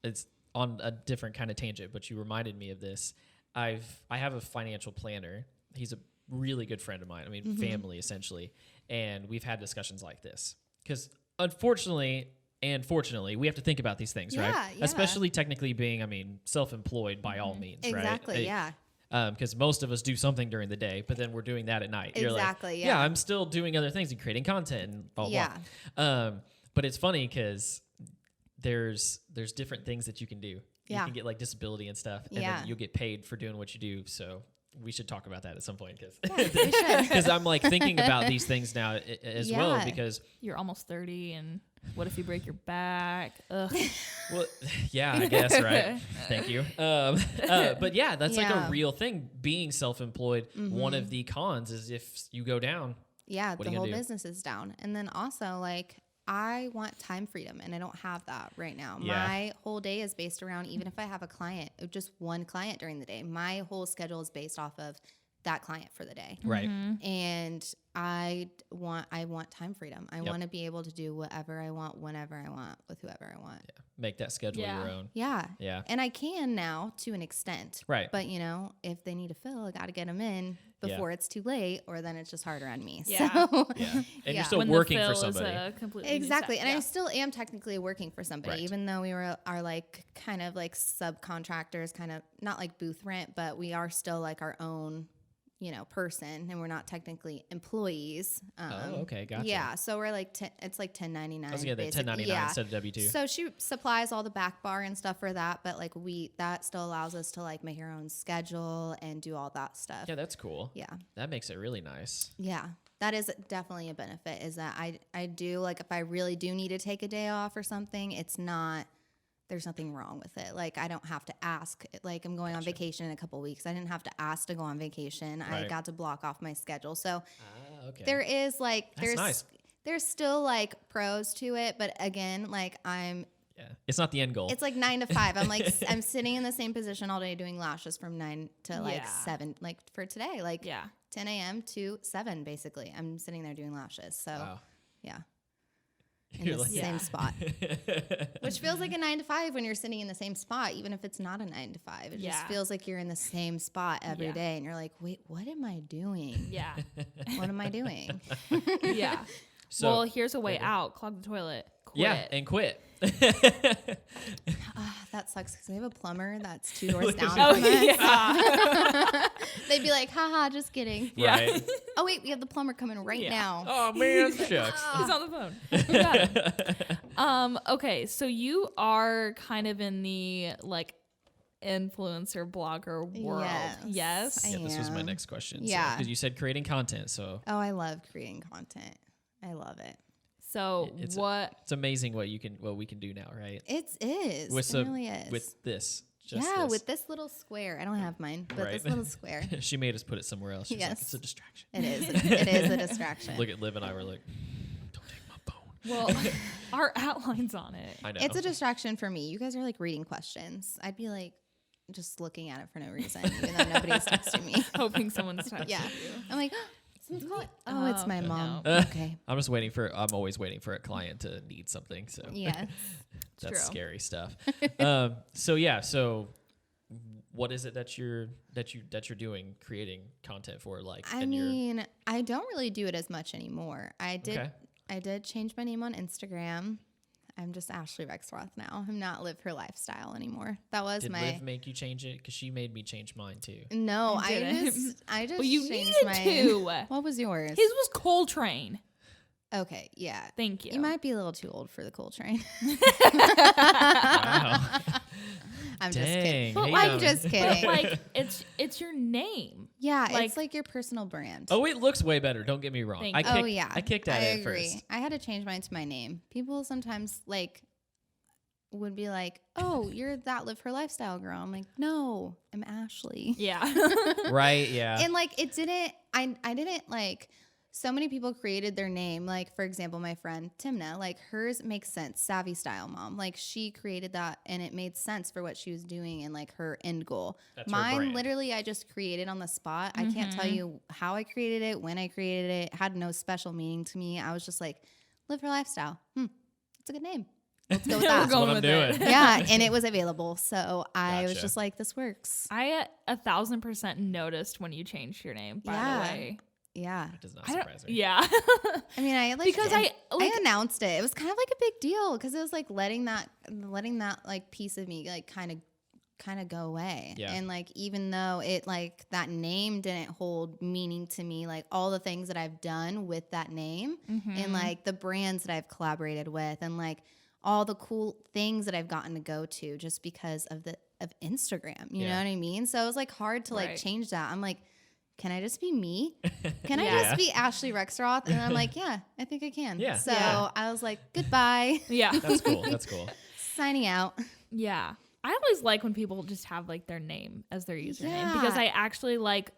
it's on a different kind of tangent, but you reminded me of this. I have a financial planner. He's a really good friend of mine. I mean, family essentially. And we've had discussions like this because unfortunately and fortunately, we have to think about these things, right? Yeah. Especially technically being, I mean, self-employed by all means, right? Exactly, yeah. Because most of us do something during the day, but then we're doing that at night. You're Exactly, like, yeah. I'm still doing other things and creating content and blah, blah, blah. But it's funny because there's different things that you can do. You can get like disability and stuff, and then you'll get paid for doing what you do. So we should talk about that at some point because I'm like thinking about these things now as well, because you're almost 30 and what if you break your back? Ugh. Well, yeah, I guess, right? Thank you. But yeah, that's like a real thing. Being self-employed, one of the cons is if you go down. Yeah, the whole business is down. And then also like I want time freedom and I don't have that right now. Yeah. My whole day is based around, even if I have a client, just one client during the day, my whole schedule is based off of that client for the day. Right. And I want time freedom. I want to be able to do whatever I want, whenever I want, with whoever I want. Yeah. Make that schedule your own. Yeah. Yeah. And I can now to an extent. Right. But you know, if they need to fill, I got to get them in before it's too late, or then it's just harder on me. Yeah. So, And you're still When working the for fill is, somebody. completely exactly. And yeah. I still am technically working for somebody, Right. even though we are like kind of like subcontractors, kind of not like booth rent, but we are still like our own, you know, person, and we're not technically employees. Oh, okay, gotcha. Yeah, so we're like it's like 1099. I was gonna get 1099 instead of W-2. So she supplies all the back bar and stuff for that, but like that still allows us to like make our own schedule and do all that stuff. Yeah, that's cool. Yeah. That makes it really nice. Yeah. That is definitely a benefit, is that I do, like, if I really do need to take a day off or something, there's nothing wrong with it. Like, I don't have to ask. Like, I'm going on vacation in a couple weeks. I didn't have to ask to go on vacation. Right. I got to block off my schedule. So Okay. there is like, That's nice. there's still like pros to it. But again, like Yeah. It's not the end goal. it's like 9 to 5. I'm like, I'm sitting in the same position all day doing lashes from 9 to like 7, like for today, like 10 a.m. to 7, basically. I'm sitting there doing lashes. So Wow. yeah. In You're the like- same spot, which feels like a 9 to 5 when you're sitting in the same spot, even if it's not a 9 to 5. It just feels like you're in the same spot every day, and you're like, wait, what am I doing? Yeah. What am I doing? Yeah. So- well, here's a way out. Clog the toilet. Quit. Yeah, and quit. That sucks because we have a plumber that's 2 doors down Oh, from us. yeah. They'd be like, haha, just kidding. Yeah. Right. Oh, wait, we have the plumber coming right now. Oh man, shucks. He's on the phone. We got him. Okay, so you are kind of in the like influencer blogger world. Yes. I Yeah, this was my am. next question. Yeah. Because you said creating content, so Oh, I love creating content. I love it. So it's what? it's amazing what we can do now, right? It is. With It really is. with this. Just yeah, this. with this little square. I don't have mine, but this Right. little square. She made us put it somewhere else. She's like, Yes. it's a distraction. It is. It is a distraction. Look at Liv and I were like, don't take my phone. Well, our outline's on it. I know. It's a distraction for me. You guys are like reading questions. I'd be like just looking at it for no reason, even though nobody's texting me. Hoping someone's texting Yeah. you. I'm like, someone's calling. Oh, it's my okay. mom. No. Okay. I'm always waiting for a client to need something. So Yes. that's true. scary stuff. So what is it that you're doing, creating content for? Like, I mean, I don't really do it as much anymore. I did change my name on Instagram. I'm just Ashlee Rexroth now. I'm not Live Her Lifestyle anymore. That was Did my. Liv make you change it? Because she made me change mine too. No, I didn't. just. Well, you changed needed my. to. What was yours? His was Coltrane. Okay, yeah. Thank you. You might be a little too old for the Coltrane. Wow. I'm Dang. just kidding. But I'm just kidding. But like it's your name. Yeah, like- it's like your personal brand. Oh, it looks way better. Don't get me wrong. Thank I you. kicked, Oh yeah, I kicked at it agree. first. I had to change mine to my name. People sometimes like would be like, "Oh, you're that Live Her Lifestyle girl." I'm like, "No, I'm Ashlee." Yeah. Right? Yeah. And like it didn't. I didn't like. So many people created their name. Like for example, my friend Timna. Like hers makes sense. Savvy Style Mom. Like she created that, and it made sense for what she was doing and like her end goal. That's her Mine, brand. literally, I just created on the spot. I can't tell you how I created it, when I created it. It had no special meaning to me. I was just like, Live Her Lifestyle. It's a good name. Let's go with We're that. That's going what I'm with doing. it. Yeah, and it was available. So I was Gotcha. just like, this works. I 1,000% noticed when you changed your name, by Yeah. the way. Yeah. That does not I don't, surprise me. yeah. I mean, I like Because I announced it. It was kind of like a big deal because it was like letting that like piece of me like kind of go away. Yeah. And like even though it like that name didn't hold meaning to me, like all the things that I've done with that name and like the brands that I've collaborated with and like all the cool things that I've gotten to go to just because of Instagram. You know what I mean? So it was like hard to like Right. change that. I'm like, can I just be me? Can I Yeah. just be Ashlee Rexroth? And I'm like, yeah, I think I can. Yeah. So Yeah. I was like, goodbye. yeah. That's cool. That's cool. Signing out. Yeah. I always like when people just have like their name as their username Yeah. because I actually like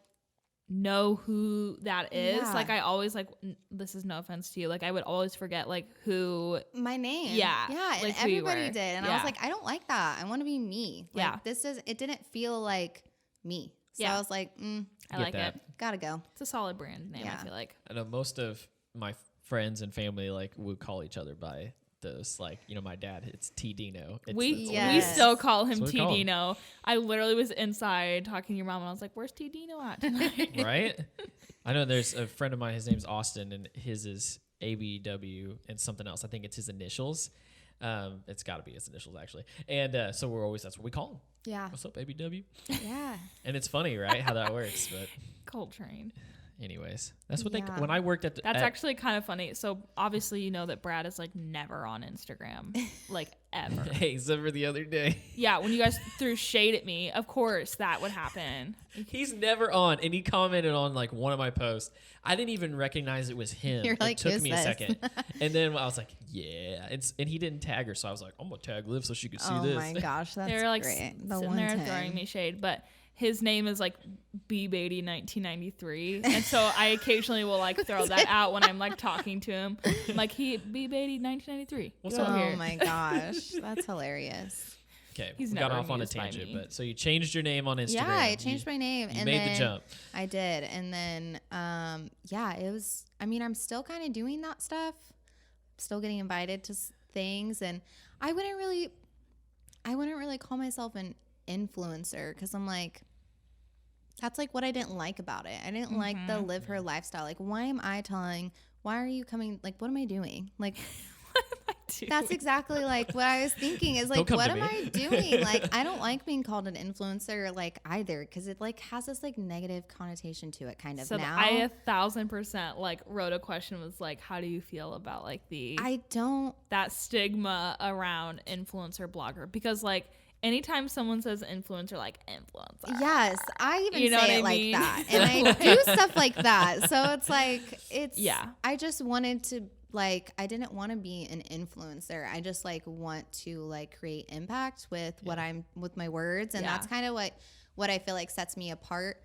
know who that is. Yeah. Like I always like this is no offense to you. Like I would always forget like who My name. Yeah, Yeah. And like who you everybody were. did. And I was Yeah. like, I don't like that. I want to be me. Like, Yeah. it didn't feel like me. So Yeah. I was like, I Get like that. it. gotta go. It's a solid brand name, Yeah. I feel like. I know most of my friends and family like would call each other by those. Like, you know, my dad, it's T Dino. It's We Yes. still call him That's what we T call him. Dino. I literally was inside talking to your mom and I was like, "Where's T Dino at tonight?" right? I know there's a friend of mine, his name's Austin, and his is ABW and something else. I think it's his initials. It's got to be his initials, actually. And so that's what we call him. Yeah. What's up, ABW? Yeah. And it's funny, right, how that works. But Coltrane. anyways, that's what Yeah. when I worked at That's actually kind of funny. So obviously you know that Brad is like never on Instagram, like ever. Hey, except for the other day. Yeah, when you guys threw shade at me, of course that would happen. He's never on, and he commented on like one of my posts. I didn't even recognize it was him. You're like, it took "Who's me a this?" second, and then I was like, "Yeah," and he didn't tag her, so I was like, "I'm gonna tag Liv so she could see Oh this." my gosh. That's They're like great. The sitting one there time. throwing me shade, but his name is like B Beatty 1993, and so I occasionally will like throw that out when I'm like talking to him. I'm like B Beatty 1993. What's Go up? here. Oh my gosh. That's hilarious. Okay, He's we got never off on a amused by tangent, me. but so you changed your name on Instagram. Yeah, I changed my name. You and made then the jump. I did. And then, yeah, it was, I mean, I'm still kind of doing that stuff. Still getting invited to things. And I wouldn't really call myself an influencer because I'm like, that's like what I didn't like about it. I didn't like the Live Her Lifestyle. Like, why are you coming? Like, what am I doing? Like, that's exactly like what I was thinking is like, Don't come what to am me. I doing? Like, I don't like being called an influencer like either because it like has this like negative connotation to it kind of So now. I 1,000% like wrote a question was like, how do you feel about like that stigma around influencer blogger? Because like anytime someone says influencer, like influencer. Yes, I even You know say what it I mean? like that. And I do stuff like that. So it's like, Yeah. I just wanted to, like, I didn't want to be an influencer. I just, like, want to, like, create impact with with my words. And that's kind of what I feel like sets me apart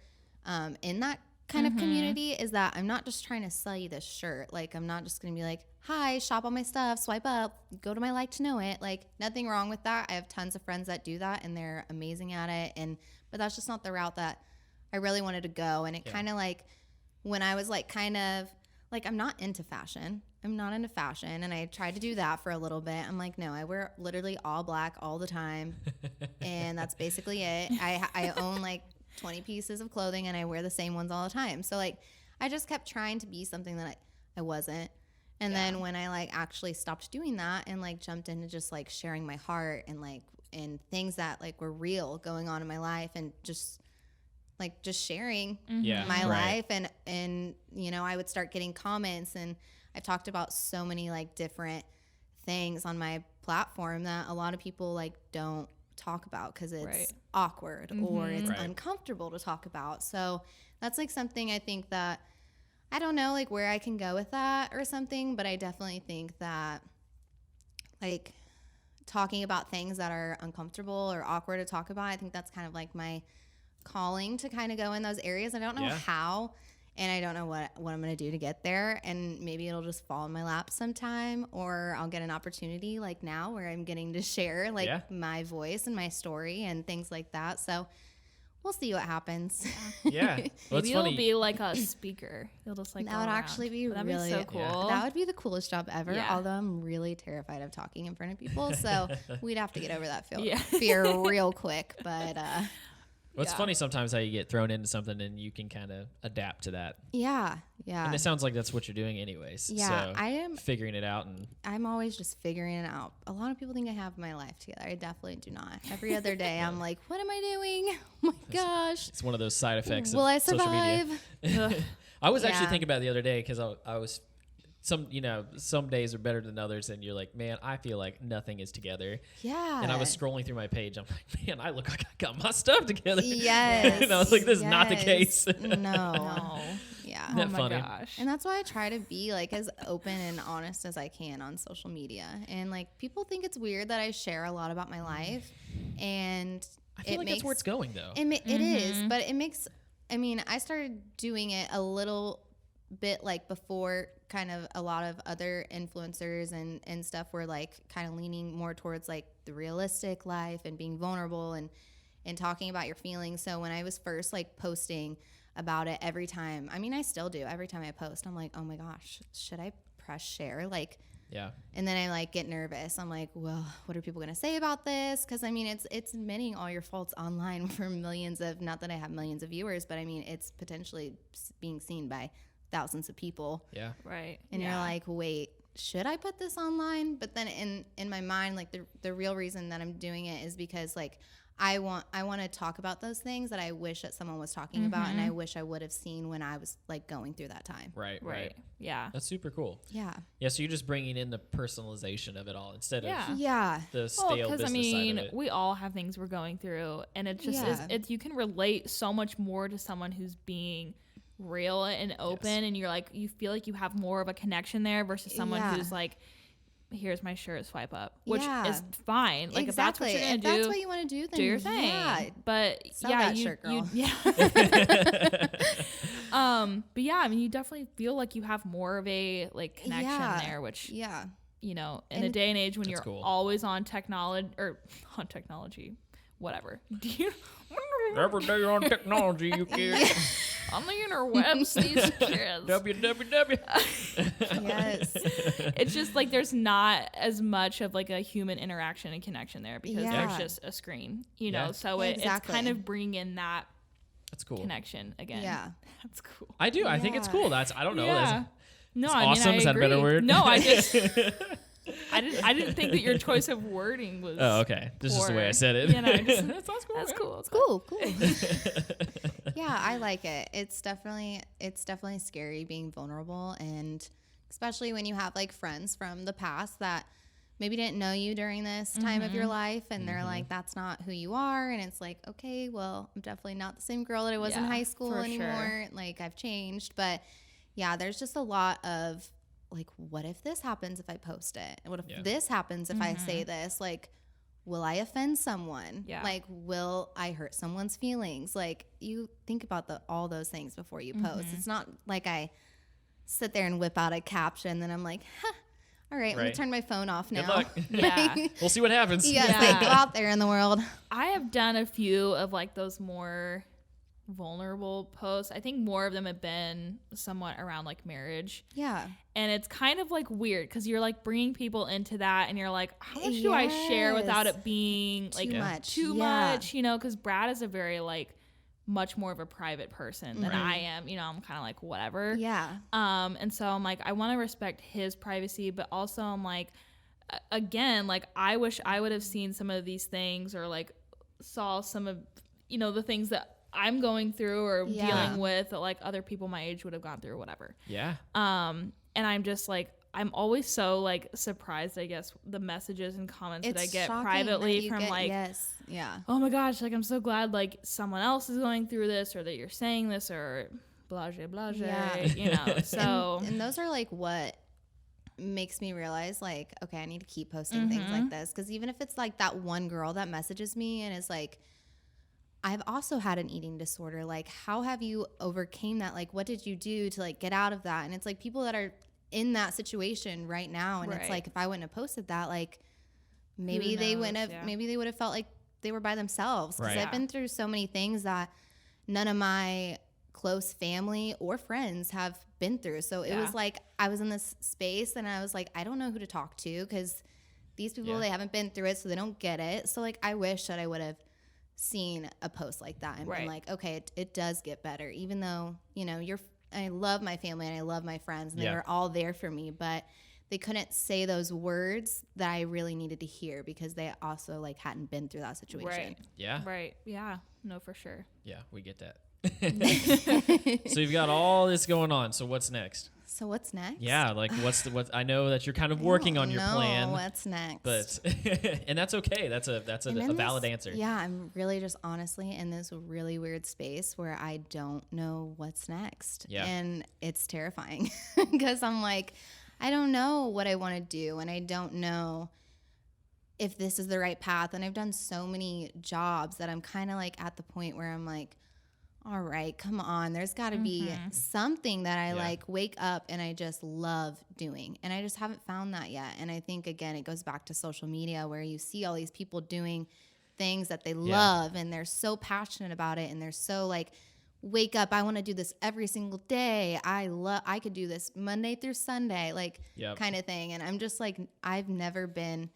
in that kind of community is that I'm not just trying to sell you this shirt. Like, I'm not just going to be like, hi, shop all my stuff, swipe up, go to my like to know it. Like, nothing wrong with that. I have tons of friends that do that and they're amazing at it. But that's just not the route that I really wanted to go. And it kind of like, when I was like, kind of like, I'm not into fashion. I'm not into fashion, and I tried to do that for a little bit. I'm like, no, I wear literally all black all the time, and that's basically it. I own like 20 pieces of clothing, and I wear the same ones all the time. So like, I just kept trying to be something that I wasn't. And then when I like actually stopped doing that and like jumped into just like sharing my heart and like and things that like were real going on in my life and just sharing my life and you know, I would start getting comments, and I've talked about so many like different things on my platform that a lot of people like don't talk about because it's awkward or it's uncomfortable to talk about. So that's like something I think that I don't know like where I can go with that or something, but I definitely think that like talking about things that are uncomfortable or awkward to talk about, I think that's kind of like my calling to kind of go in those areas. I don't know how, and I don't know what I'm going to do to get there, and maybe it'll just fall in my lap sometime, or I'll get an opportunity like now where I'm getting to share like my voice and my story and things like that. So we'll see what happens. Yeah. Well, Maybe you'll be like a speaker. You'll just like that would actually be That'd really be so cool. That would be the coolest job ever. Yeah. Although I'm really terrified of talking in front of people, so we'd have to get over that Yeah. fear real quick. But well, it's funny sometimes how you get thrown into something and you can kind of adapt to that. yeah. And it sounds like that's what you're doing anyways. Yeah, so I am figuring it out. And I'm always just figuring it out. A lot of people think I have my life together. I definitely do not. Every other day, I'm like, what am I doing? Oh my gosh. it's one of those side effects Will of I social media. survive? I was actually Yeah. thinking about it the other day because I was some days are better than others, and you're like, man, I feel like nothing is together. Yeah. And I was scrolling through my page. I'm like, man, I look like I got my stuff together. Yes. And I was like, this is not the Yes. case. No. Yeah. Isn't that Oh my funny? gosh. And that's why I try to be like as open and honest as I can on social media. And like people think it's weird that I share a lot about my life, and I feel like that's where it's going, though. It is, but it makes. I mean, I started doing it a little bit like before kind of a lot of other influencers and stuff were like kind of leaning more towards like the realistic life and being vulnerable and talking about your feelings. So when I was first like posting about it every time, I mean, I still do every time I post, I'm like, oh my gosh, should I press share? Like, Yeah. and then I like get nervous. I'm like, well, what are people going to say about this? Because I mean, it's admitting all your faults online for millions of, not that I have millions of viewers, but I mean, it's potentially being seen by thousands of people. Yeah. Right. And you're like, wait, should I put this online? But then in my mind, like the real reason that I'm doing it is because like I want to talk about those things that I wish that someone was talking about, and I wish I would have seen when I was like going through that time. Right. Yeah. That's super cool. Yeah. Yeah, so you're just bringing in the personalization of it all instead of Yeah. the Well, stale because business I mean, side of it. we all have things we're going through, and it just Yeah. is. You can relate so much more to someone who's being real and open, and you're like, you feel like you have more of a connection there versus someone Yeah. who's like, here's my shirt, swipe up, which Yeah. is fine. Like exactly. if that's what you're gonna If do, that's what you want to do, then do your thing. Yeah. But Sell yeah, that shirt, girl. but yeah, I mean, you definitely feel like you have more of a like connection there, which Yeah. you know, in a day and age when That's you're cool. always on technology, whatever. Do you Every day on technology, you kids. on the interwebs, these kids. www. Yes. It's just like there's not as much of like a human interaction and connection there because Yeah. there's just a screen, you know. Yeah. So it's Exactly. kind of bringing in that That's cool. connection again. Yeah. That's cool. I do. I think it's Yeah. cool. I don't know. Yeah. No, It's I mean, awesome. I Is that a better agree. word? No, I just I didn't think that your choice of wording was. Oh, okay. This is the way I poor. said it. You know, just, that's cool. That's cool. That's cool. Cool. Yeah, I like it. It's definitely scary being vulnerable, and especially when you have like friends from the past that maybe didn't know you during this time of your life, and they're like, that's not who you are, and it's like, okay, well, I'm definitely not the same girl that I was in Yeah, high school for anymore. Like, I've changed. But yeah, there's just a lot of like, what if this happens if I post it? What if this happens if I say this? Like, will I offend someone? Yeah. Like, will I hurt someone's feelings? Like, you think about all those things before you post. It's not like I sit there and whip out a caption, then I'm like, huh, all right, I'm going Right. to turn my phone off now. Good luck. Yeah. We'll see what happens. Yes, Yeah. like, go out there in the world. I have done a few of like those more vulnerable posts. I think more of them have been somewhat around like marriage. Yeah. And it's kind of like weird because you're like bringing people into that and you're like, how much do I share without it being like too much, you know, because Brad is a very like much more of a private person than I am. You know, I'm kind of like whatever. Yeah. And so I'm like, I want to respect his privacy, but also I'm like, again, like I wish I would have seen some of these things or like saw some of, you know, the things that I'm going through or dealing with that like other people my age would have gone through or whatever. Yeah. And I'm just like, I'm always so like surprised, I guess, the messages and comments that I get privately from like, oh my gosh, like I'm so glad like someone else is going through this or that you're saying this or blase, you know. So and those are like what makes me realize like, okay, I need to keep posting things like this, because even if it's like that one girl that messages me and is like, I've also had an eating disorder, like how have you overcame that, like what did you do to like get out of that? And it's like people that are in that situation right now, and it's like if I wouldn't have posted that, like maybe they wouldn't have maybe they would have felt like they were by themselves, because I've been through so many things that none of my close family or friends have been through. So it was like I was in this space and I was like, I don't know who to talk to, because these people they haven't been through it, so they don't get it. So like I wish that I would have seen a post like that and been like, okay, it does get better, even though, you know, I love my family and I love my friends and they were all there for me, but they couldn't say those words that I really needed to hear because they also like hadn't been through that situation. Yeah, no, for sure. Yeah, we get that. So you've got all this going on, so what's next? So what's next? Yeah, like what I know that you're kind of working on your plan. What's next? But and that's okay. That's a valid answer. Yeah, I'm really just honestly in this really weird space where I don't know what's next. Yeah. And it's terrifying because I'm like, I don't know what I want to do, and I don't know if this is the right path. And I've done so many jobs that I'm kind of like at the point where I'm like, all right, come on. There's got to be something that I like wake up and I just love doing. And I just haven't found that yet. And I think, again, it goes back to social media where you see all these people doing things that they love and they're so passionate about it. And they're so like, wake up, I want to do this every single day. I could do this Monday through Sunday, like kind of thing. And I'm just like, I've never been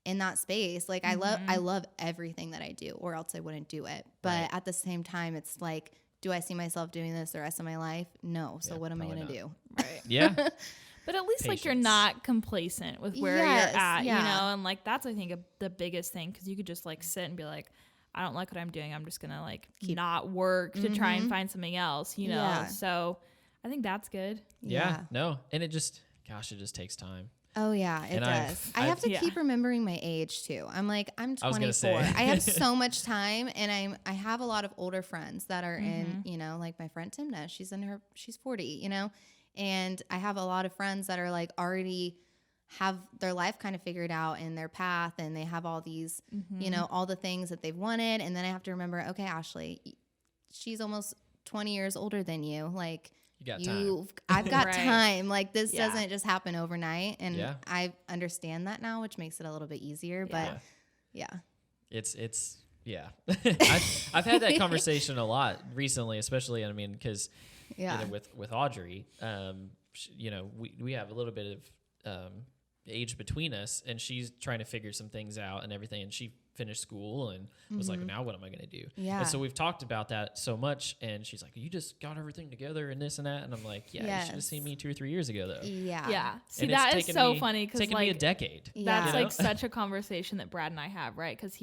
in that space. Like I love everything that I do, or else I wouldn't do it. But at the same time, it's like, do I see myself doing this the rest of my life? No. So what am I going to do? Right. Yeah. But at least like you're not complacent with where you're at, you know? And like, that's, I think the biggest thing. 'Cause you could just like sit and be like, I don't like what I'm doing. I'm just going to like not work to try and find something else, you know? Yeah. So I think that's good. Yeah. No. And it just takes time. Oh yeah, it does. I have to keep remembering my age too. I'm like, I'm 24. I have so much time, and I have a lot of older friends that are in, you know, like my friend Timna, she's 40, you know, and I have a lot of friends that are like already have their life kind of figured out and their path, and they have all these, you know, all the things that they've wanted. And then I have to remember, okay, Ashlee, she's almost 20 years older than you. Like, I've got time. Like, this doesn't just happen overnight. And I understand that now, which makes it a little bit easier. But it's I've had that conversation a lot recently, especially, I mean, because you know, with Audrey, you know, we have a little bit of age between us, and she's trying to figure some things out and everything, and she finished school and was like, now what am I going to do? And so we've talked about that so much, and she's like, you just got everything together and this and that, and I'm like, you should have seen me 2 or 3 years ago though. See, and that is so funny, because taken like me a decade. That's like such a conversation that Brad and I have, right? Because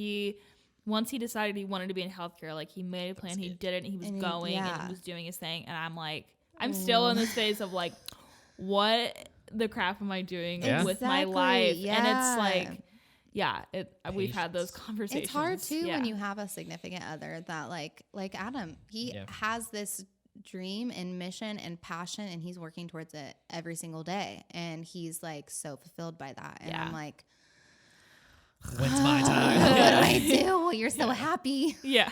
once he decided he wanted to be in healthcare, like he made a plan, he did it, and he was going and he was doing his thing, and I'm like, I'm still in this phase of like, what the crap am I doing with my life? And it's like, we've had those conversations. It's hard too when you have a significant other that like Adam, he has this dream and mission and passion, and he's working towards it every single day, and he's like so fulfilled by that. And I'm like, when's my time? What do I do? You're so happy. Yeah.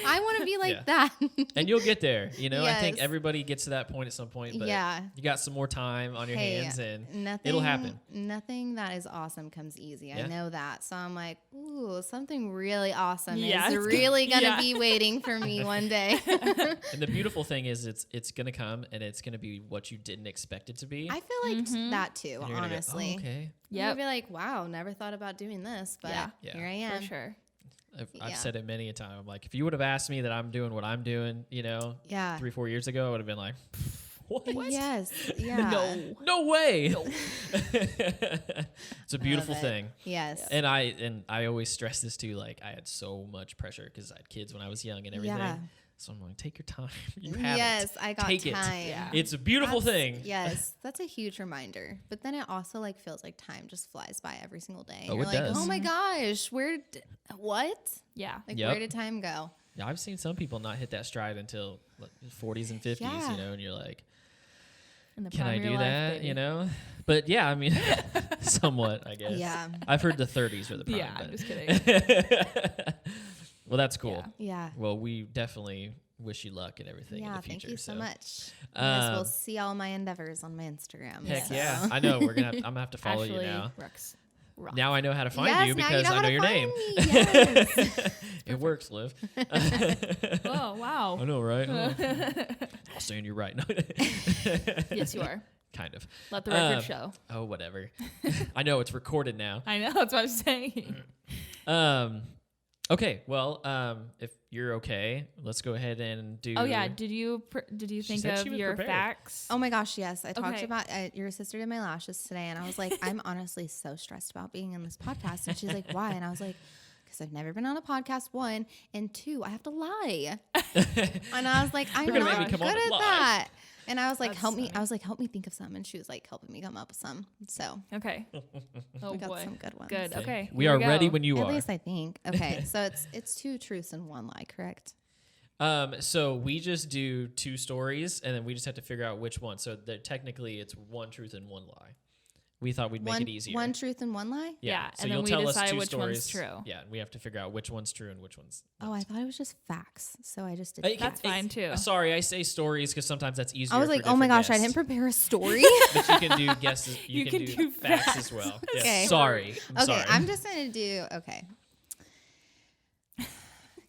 I want to be like Yeah. that. And you'll get there. You know, I think Yes. everybody gets to that point at some point. But Yeah. you got some more time on your Hey, hands, and nothing, it'll happen. Nothing that is awesome comes easy. Yeah. I know that. So I'm like, ooh, something really awesome Yeah, is it's really gonna- gonna yeah. be waiting for me one day. And the beautiful thing is, it's gonna come, and it's gonna be what you didn't expect it to be. I feel like that too, And you're gonna go, honestly. "Oh, okay. You'll Yep. be like, wow, never thought about doing this, but Yeah. Yeah. here I am. For sure. I've Yeah. said it many a time. I'm like, if you would have asked me that I'm doing what I'm doing, you know, Yeah. 3-4 years ago, I would have been like, what? Yes. Yeah. No way. It's a beautiful Love it. thing. Yes. And I always stress this too. Like, I had so much pressure because I had kids when I was young and everything. Yeah. So I'm like, take your time. You have Yes, it. I got Take time. it. Yeah. It's a beautiful That's- thing. Yes, that's a huge reminder. But then it also like feels like time just flies by every single day. Oh, You're it like, does. oh my gosh, what? Yeah. Like, Yep. where did time go? Yeah, I've seen some people not hit that stride until like, 40s and 50s, Yeah. you know, and you're like, In the can prime I of your do life, that? baby. You know? But yeah, I mean, somewhat, I guess. Yeah. I've heard the 30s are the prime. Yeah, I'm but- just kidding. Well, that's cool. Yeah. Yeah. Well, we definitely wish you luck and everything in Yeah, the future. thank you so much. You Um, guys will see all my endeavors on my Instagram. Heck so. yeah. I know. I'm going to have to follow you Ashlee now. Rexroth. Now I know how to find Yes, you now because you know I how know to your find name. me. Yes. It works, Liv. Oh, wow. I know, right? I'll stand you right. No. Yes, you are. Kind of. Let the record show. Oh, whatever. I know it's recorded now. I know. That's what I'm saying. Okay. Well, if you're okay, let's go ahead and do. Oh, yeah. Did you think said she of was your prepared. facts? Oh my gosh, yes. I talked Okay. about your sister did my lashes today, and I was like, I'm honestly so stressed about being in this podcast. And she's like, why? And I was like, because I've never been on a podcast, 1, and 2, I have to lie. And I was like, I'm They're gonna not make me good come on at and lie. that. And I was like, That's help me. funny. I was like, help me think of some. And she was like, helping me come up with some. So Okay. Oh, we got boy. some good ones. Good. Okay. We here are ready go. when you At are. least I think. Okay, so it's 2 truths and 1 lie, correct? So we just do 2 stories, and then we just have to figure out which one. So technically, it's 1 truth and 1 lie. We thought we'd make it easier. 1 truth and 1 lie? Yeah, So and then you'll we tell us decide 2 which one's stories. true. Yeah, and we have to figure out which one's true and which one's. Oh, I thought it was just facts. So I just did Hey, That's facts. fine, too. Sorry, I say stories because sometimes that's easier. I was for like, oh my different gosh, I guests. didn't prepare a story. But you can do guesses. You, can do facts as well. Yeah, Okay. Sorry. I'm Okay, sorry. I'm just gonna do okay.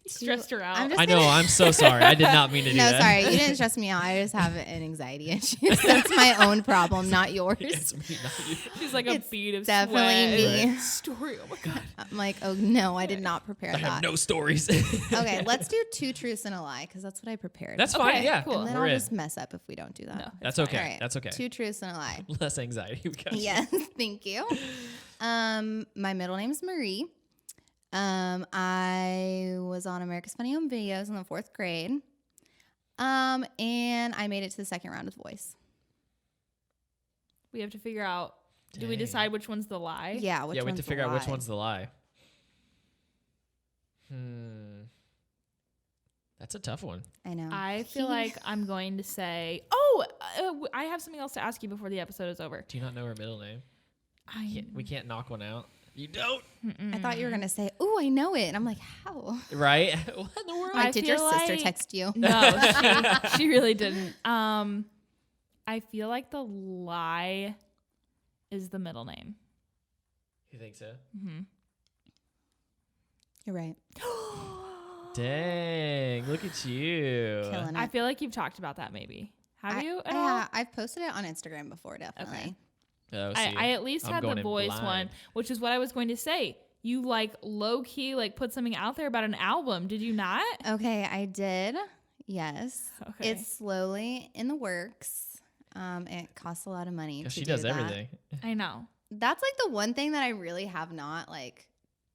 Stressed her out. I'm just I know. I'm so sorry. I did not mean to do No, that. sorry, you didn't stress me out. I just have an anxiety issue. That's my own problem, not yours. It's me, not you. She's like a It's bead of definitely sweat. me. Story. Oh my god. I'm like, oh no, I did not prepare I have that. no stories. Okay, let's do 2 truths and a lie because that's what I prepared. That's Okay, fine. Yeah, cool. and then we're I'll in. just mess up if we don't do that. No. That's fine. okay. All right, That's okay. 2 truths and a lie. Less anxiety. We got you. Yes, thank you. My middle name's Marie. I was on America's Funny Home Videos in the 4th grade. And I made it to the 2nd round of The Voice. We have to figure out. Do we Dang. decide which one's the lie? Yeah, which Yeah, we have one's to the figure out which lie? one's the lie. That's a tough one. I know. I feel like I'm going to say. Oh, I have something else to ask you before the episode is over. Do you not know her middle name? We can't knock one out. You don't, I thought you were gonna say, "Oh, I know it," and I'm like, "How?" right? What in the world? I Like, did your feel sister like- text you? No, she really didn't. I feel like the lie is the middle name. You think so? You're right. Dang! Look at you. Killing it. I feel like you've talked about that. Maybe have you at all? Yeah, I've posted it on Instagram before, definitely. Okay. Oh, I see, at least I'm had going the in voice blind. one, which is what I was going to say. You like low key like put something out there about an album. Did you not? Okay, I did. Yes. Okay. It's slowly in the works. It costs a lot of money. 'Cause to she do does that. everything. I know. That's like the one thing that I really have not like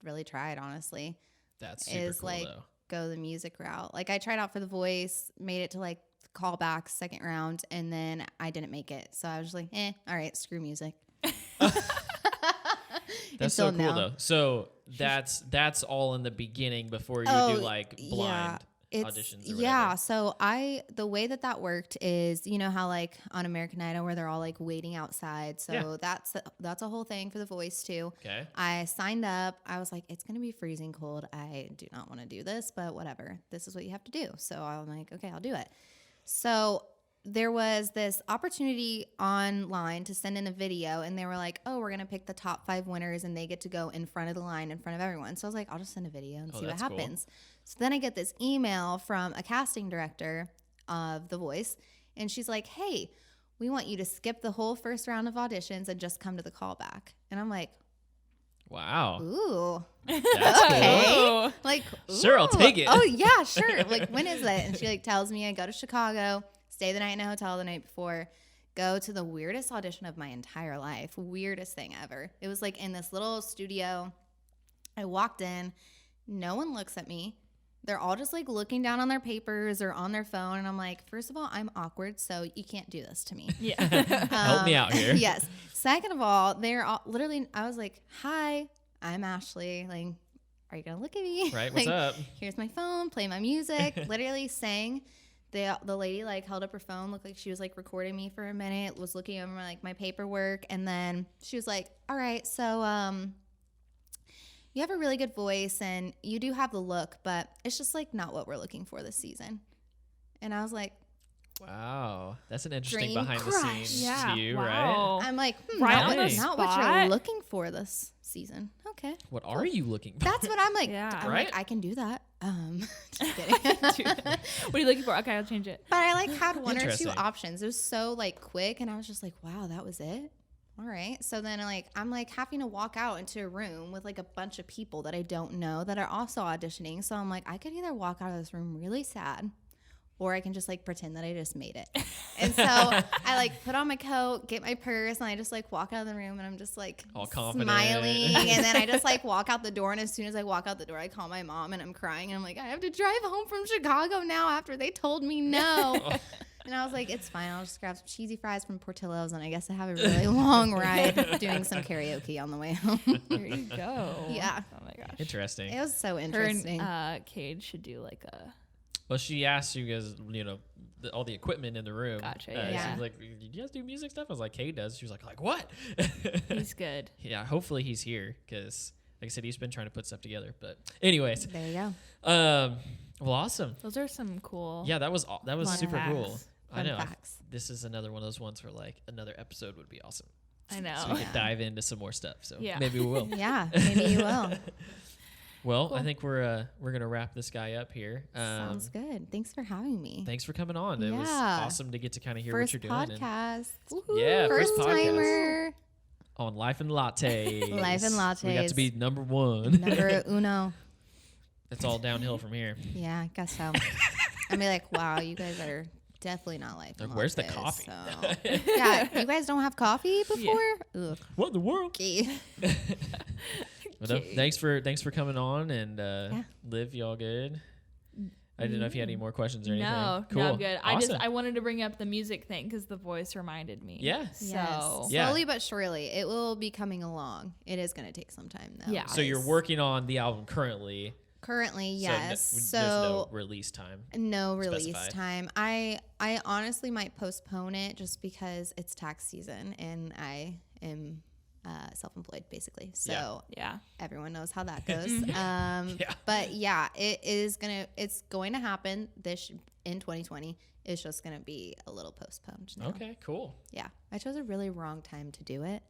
really tried, honestly. That's super is cool like though. go the music route. Like I tried out for The Voice, made it to like callback 2nd round, and then I didn't make it. So I was just like, all right, screw music. That's so Until cool now. though. So that's all in the beginning before you Oh, do like yeah. blind. auditions or yeah. whatever? So the way that worked is, you know how like on American Idol where they're all like waiting outside. So that's a whole thing for The Voice too. Okay. I signed up. I was like, it's going to be freezing cold. I do not want to do this, but whatever. This is what you have to do. So I'm like, okay, I'll do it. So there was this opportunity online to send in a video, and they were like, oh, we're going to pick the top 5 winners, and they get to go in front of the line in front of everyone. So I was like, I'll just send a video and see what that's cool. happens. So then I get this email from a casting director of The Voice, and she's like, hey, we want you to skip the whole first round of auditions and just come to the callback. And I'm like, Wow. ooh. That's Okay. cool. Like, Sure, I'll ooh. take it. Oh, yeah, sure. Like, when is it? And she like tells me I go to Chicago, stay the night in a hotel the night before, go to the weirdest audition of my entire life. Weirdest thing ever. It was like in this little studio. I walked in. No one looks at me. They're all just like looking down on their papers or on their phone. And I'm like, first of all, I'm awkward, so you can't do this to me. Yeah. Help me out here. Yes. Second of all, they're all literally, I was like, hi, I'm Ashlee. Like, are you going to look at me? Right. What's Like, up? Here's my phone, play my music. Literally sang. The lady like held up her phone, looked like she was like recording me for a minute, was looking over like my paperwork, and then she was like, all right, so you have a really good voice and you do have the look, but it's just like not what we're looking for this season. And I was like, Wow. That's an interesting Dream behind the crush. scenes Yeah. view, Wow. I'm like, Right not, on the not what spot. you're looking for this season. Okay. right? What are you looking for? That's what I'm like. Yeah. I'm Right? like, I can do that. Just kidding. What are you looking for? Okay, I'll change it. But I like had one or two Interesting. options. It was so like quick, and I was just like, wow, that was it. All right. So then I'm like having to walk out into a room with like a bunch of people that I don't know that are also auditioning. So I'm like, I could either walk out of this room really sad, or I can just like pretend that I just made it. And so I like put on my coat, get my purse, and I just like walk out of the room, and I'm just like All confident. smiling. And then I just like walk out the door, and as soon as I walk out the door, I call my mom, and I'm crying, and I'm like, I have to drive home from Chicago now after they told me no. And I was like, it's fine. I'll just grab some cheesy fries from Portillo's, and I guess I have a really long ride doing some karaoke on the way home. There you go. Yeah. Oh my gosh. Interesting. It was so Her interesting. and Cade should do like a. Well, she asked you guys, all the equipment in the room. Gotcha, She yeah. was like, "Did you guys do music stuff?" I was like, "Kay does." She was like what? He's good. Yeah, hopefully he's here because, like I said, he's been trying to put stuff together. But, anyways, There you go. well, awesome. Those are some cool. Yeah, that was Fun super facts. cool. I Fun know. facts. This is another one of those ones where like another episode would be awesome. I know. So we Yeah. could dive into some more stuff. So Yeah. maybe we will. Yeah, maybe you will. Well, Cool. I think we're gonna wrap this guy up here. Sounds good. Thanks for having me. Thanks for coming on. It was Yeah. awesome to get to kind of hear First what you're doing. And podcast. yeah, First podcast timer. on Life and Lattes. Life and We got to Lattes. be number one. Number uno. It's all downhill from here. Yeah, I guess so. I'd be like, wow, you guys are definitely not life. and Like, where's the lattes, coffee? so- Yeah, you guys don't have coffee before? Ugh. What in the world? Okay. But no, Okay. thanks for coming on and Liv, y'all good? I didn't know if you had any more questions or anything. No, Cool. no, I'm good. Awesome. I wanted to bring up the music thing because the voice reminded me. Yeah. So Yes. Yeah. Slowly but surely, it will be coming along. It is going to take some time, though. Yeah. So you're working on the album currently. Currently, yes. There's So, no release time. no release specified. time. I honestly might postpone it just because it's tax season and I am self-employed, basically. So yeah, everyone knows how that goes. Yeah. But yeah, it's going to happen in 2020. It's just going to be a little postponed now. Okay, cool. Yeah. I chose a really wrong time to do it,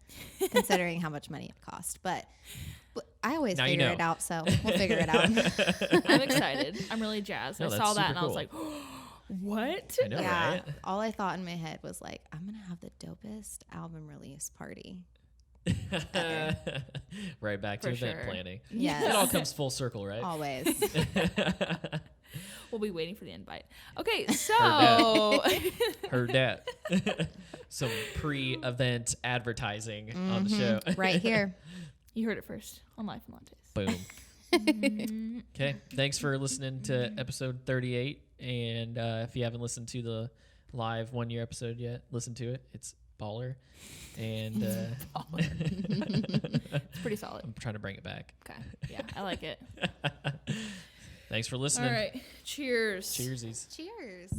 considering how much money it cost. But I always Now you figure know. it out, so we'll figure it out. I'm excited. I'm really jazzed. No, I that's saw that super and I was cool. like, what? I know, Yeah. right? All I thought in my head was like, I'm going to have the dopest album release party. Right back to For event sure. planning. Yes. It all comes full circle, right? Always. We'll be waiting for the invite. Okay, so Heard that. Some pre-event advertising on the show. Right here. you heard it first on Life and Lattes. Boom. Okay. Thanks for listening to episode 38. And if you haven't listened to the live 1 year episode yet, listen to it. It's baller. And It's pretty solid. I'm trying to bring it back. Okay, yeah, I like it. Thanks for All listening. right. Cheers. Cheersies. Cheers.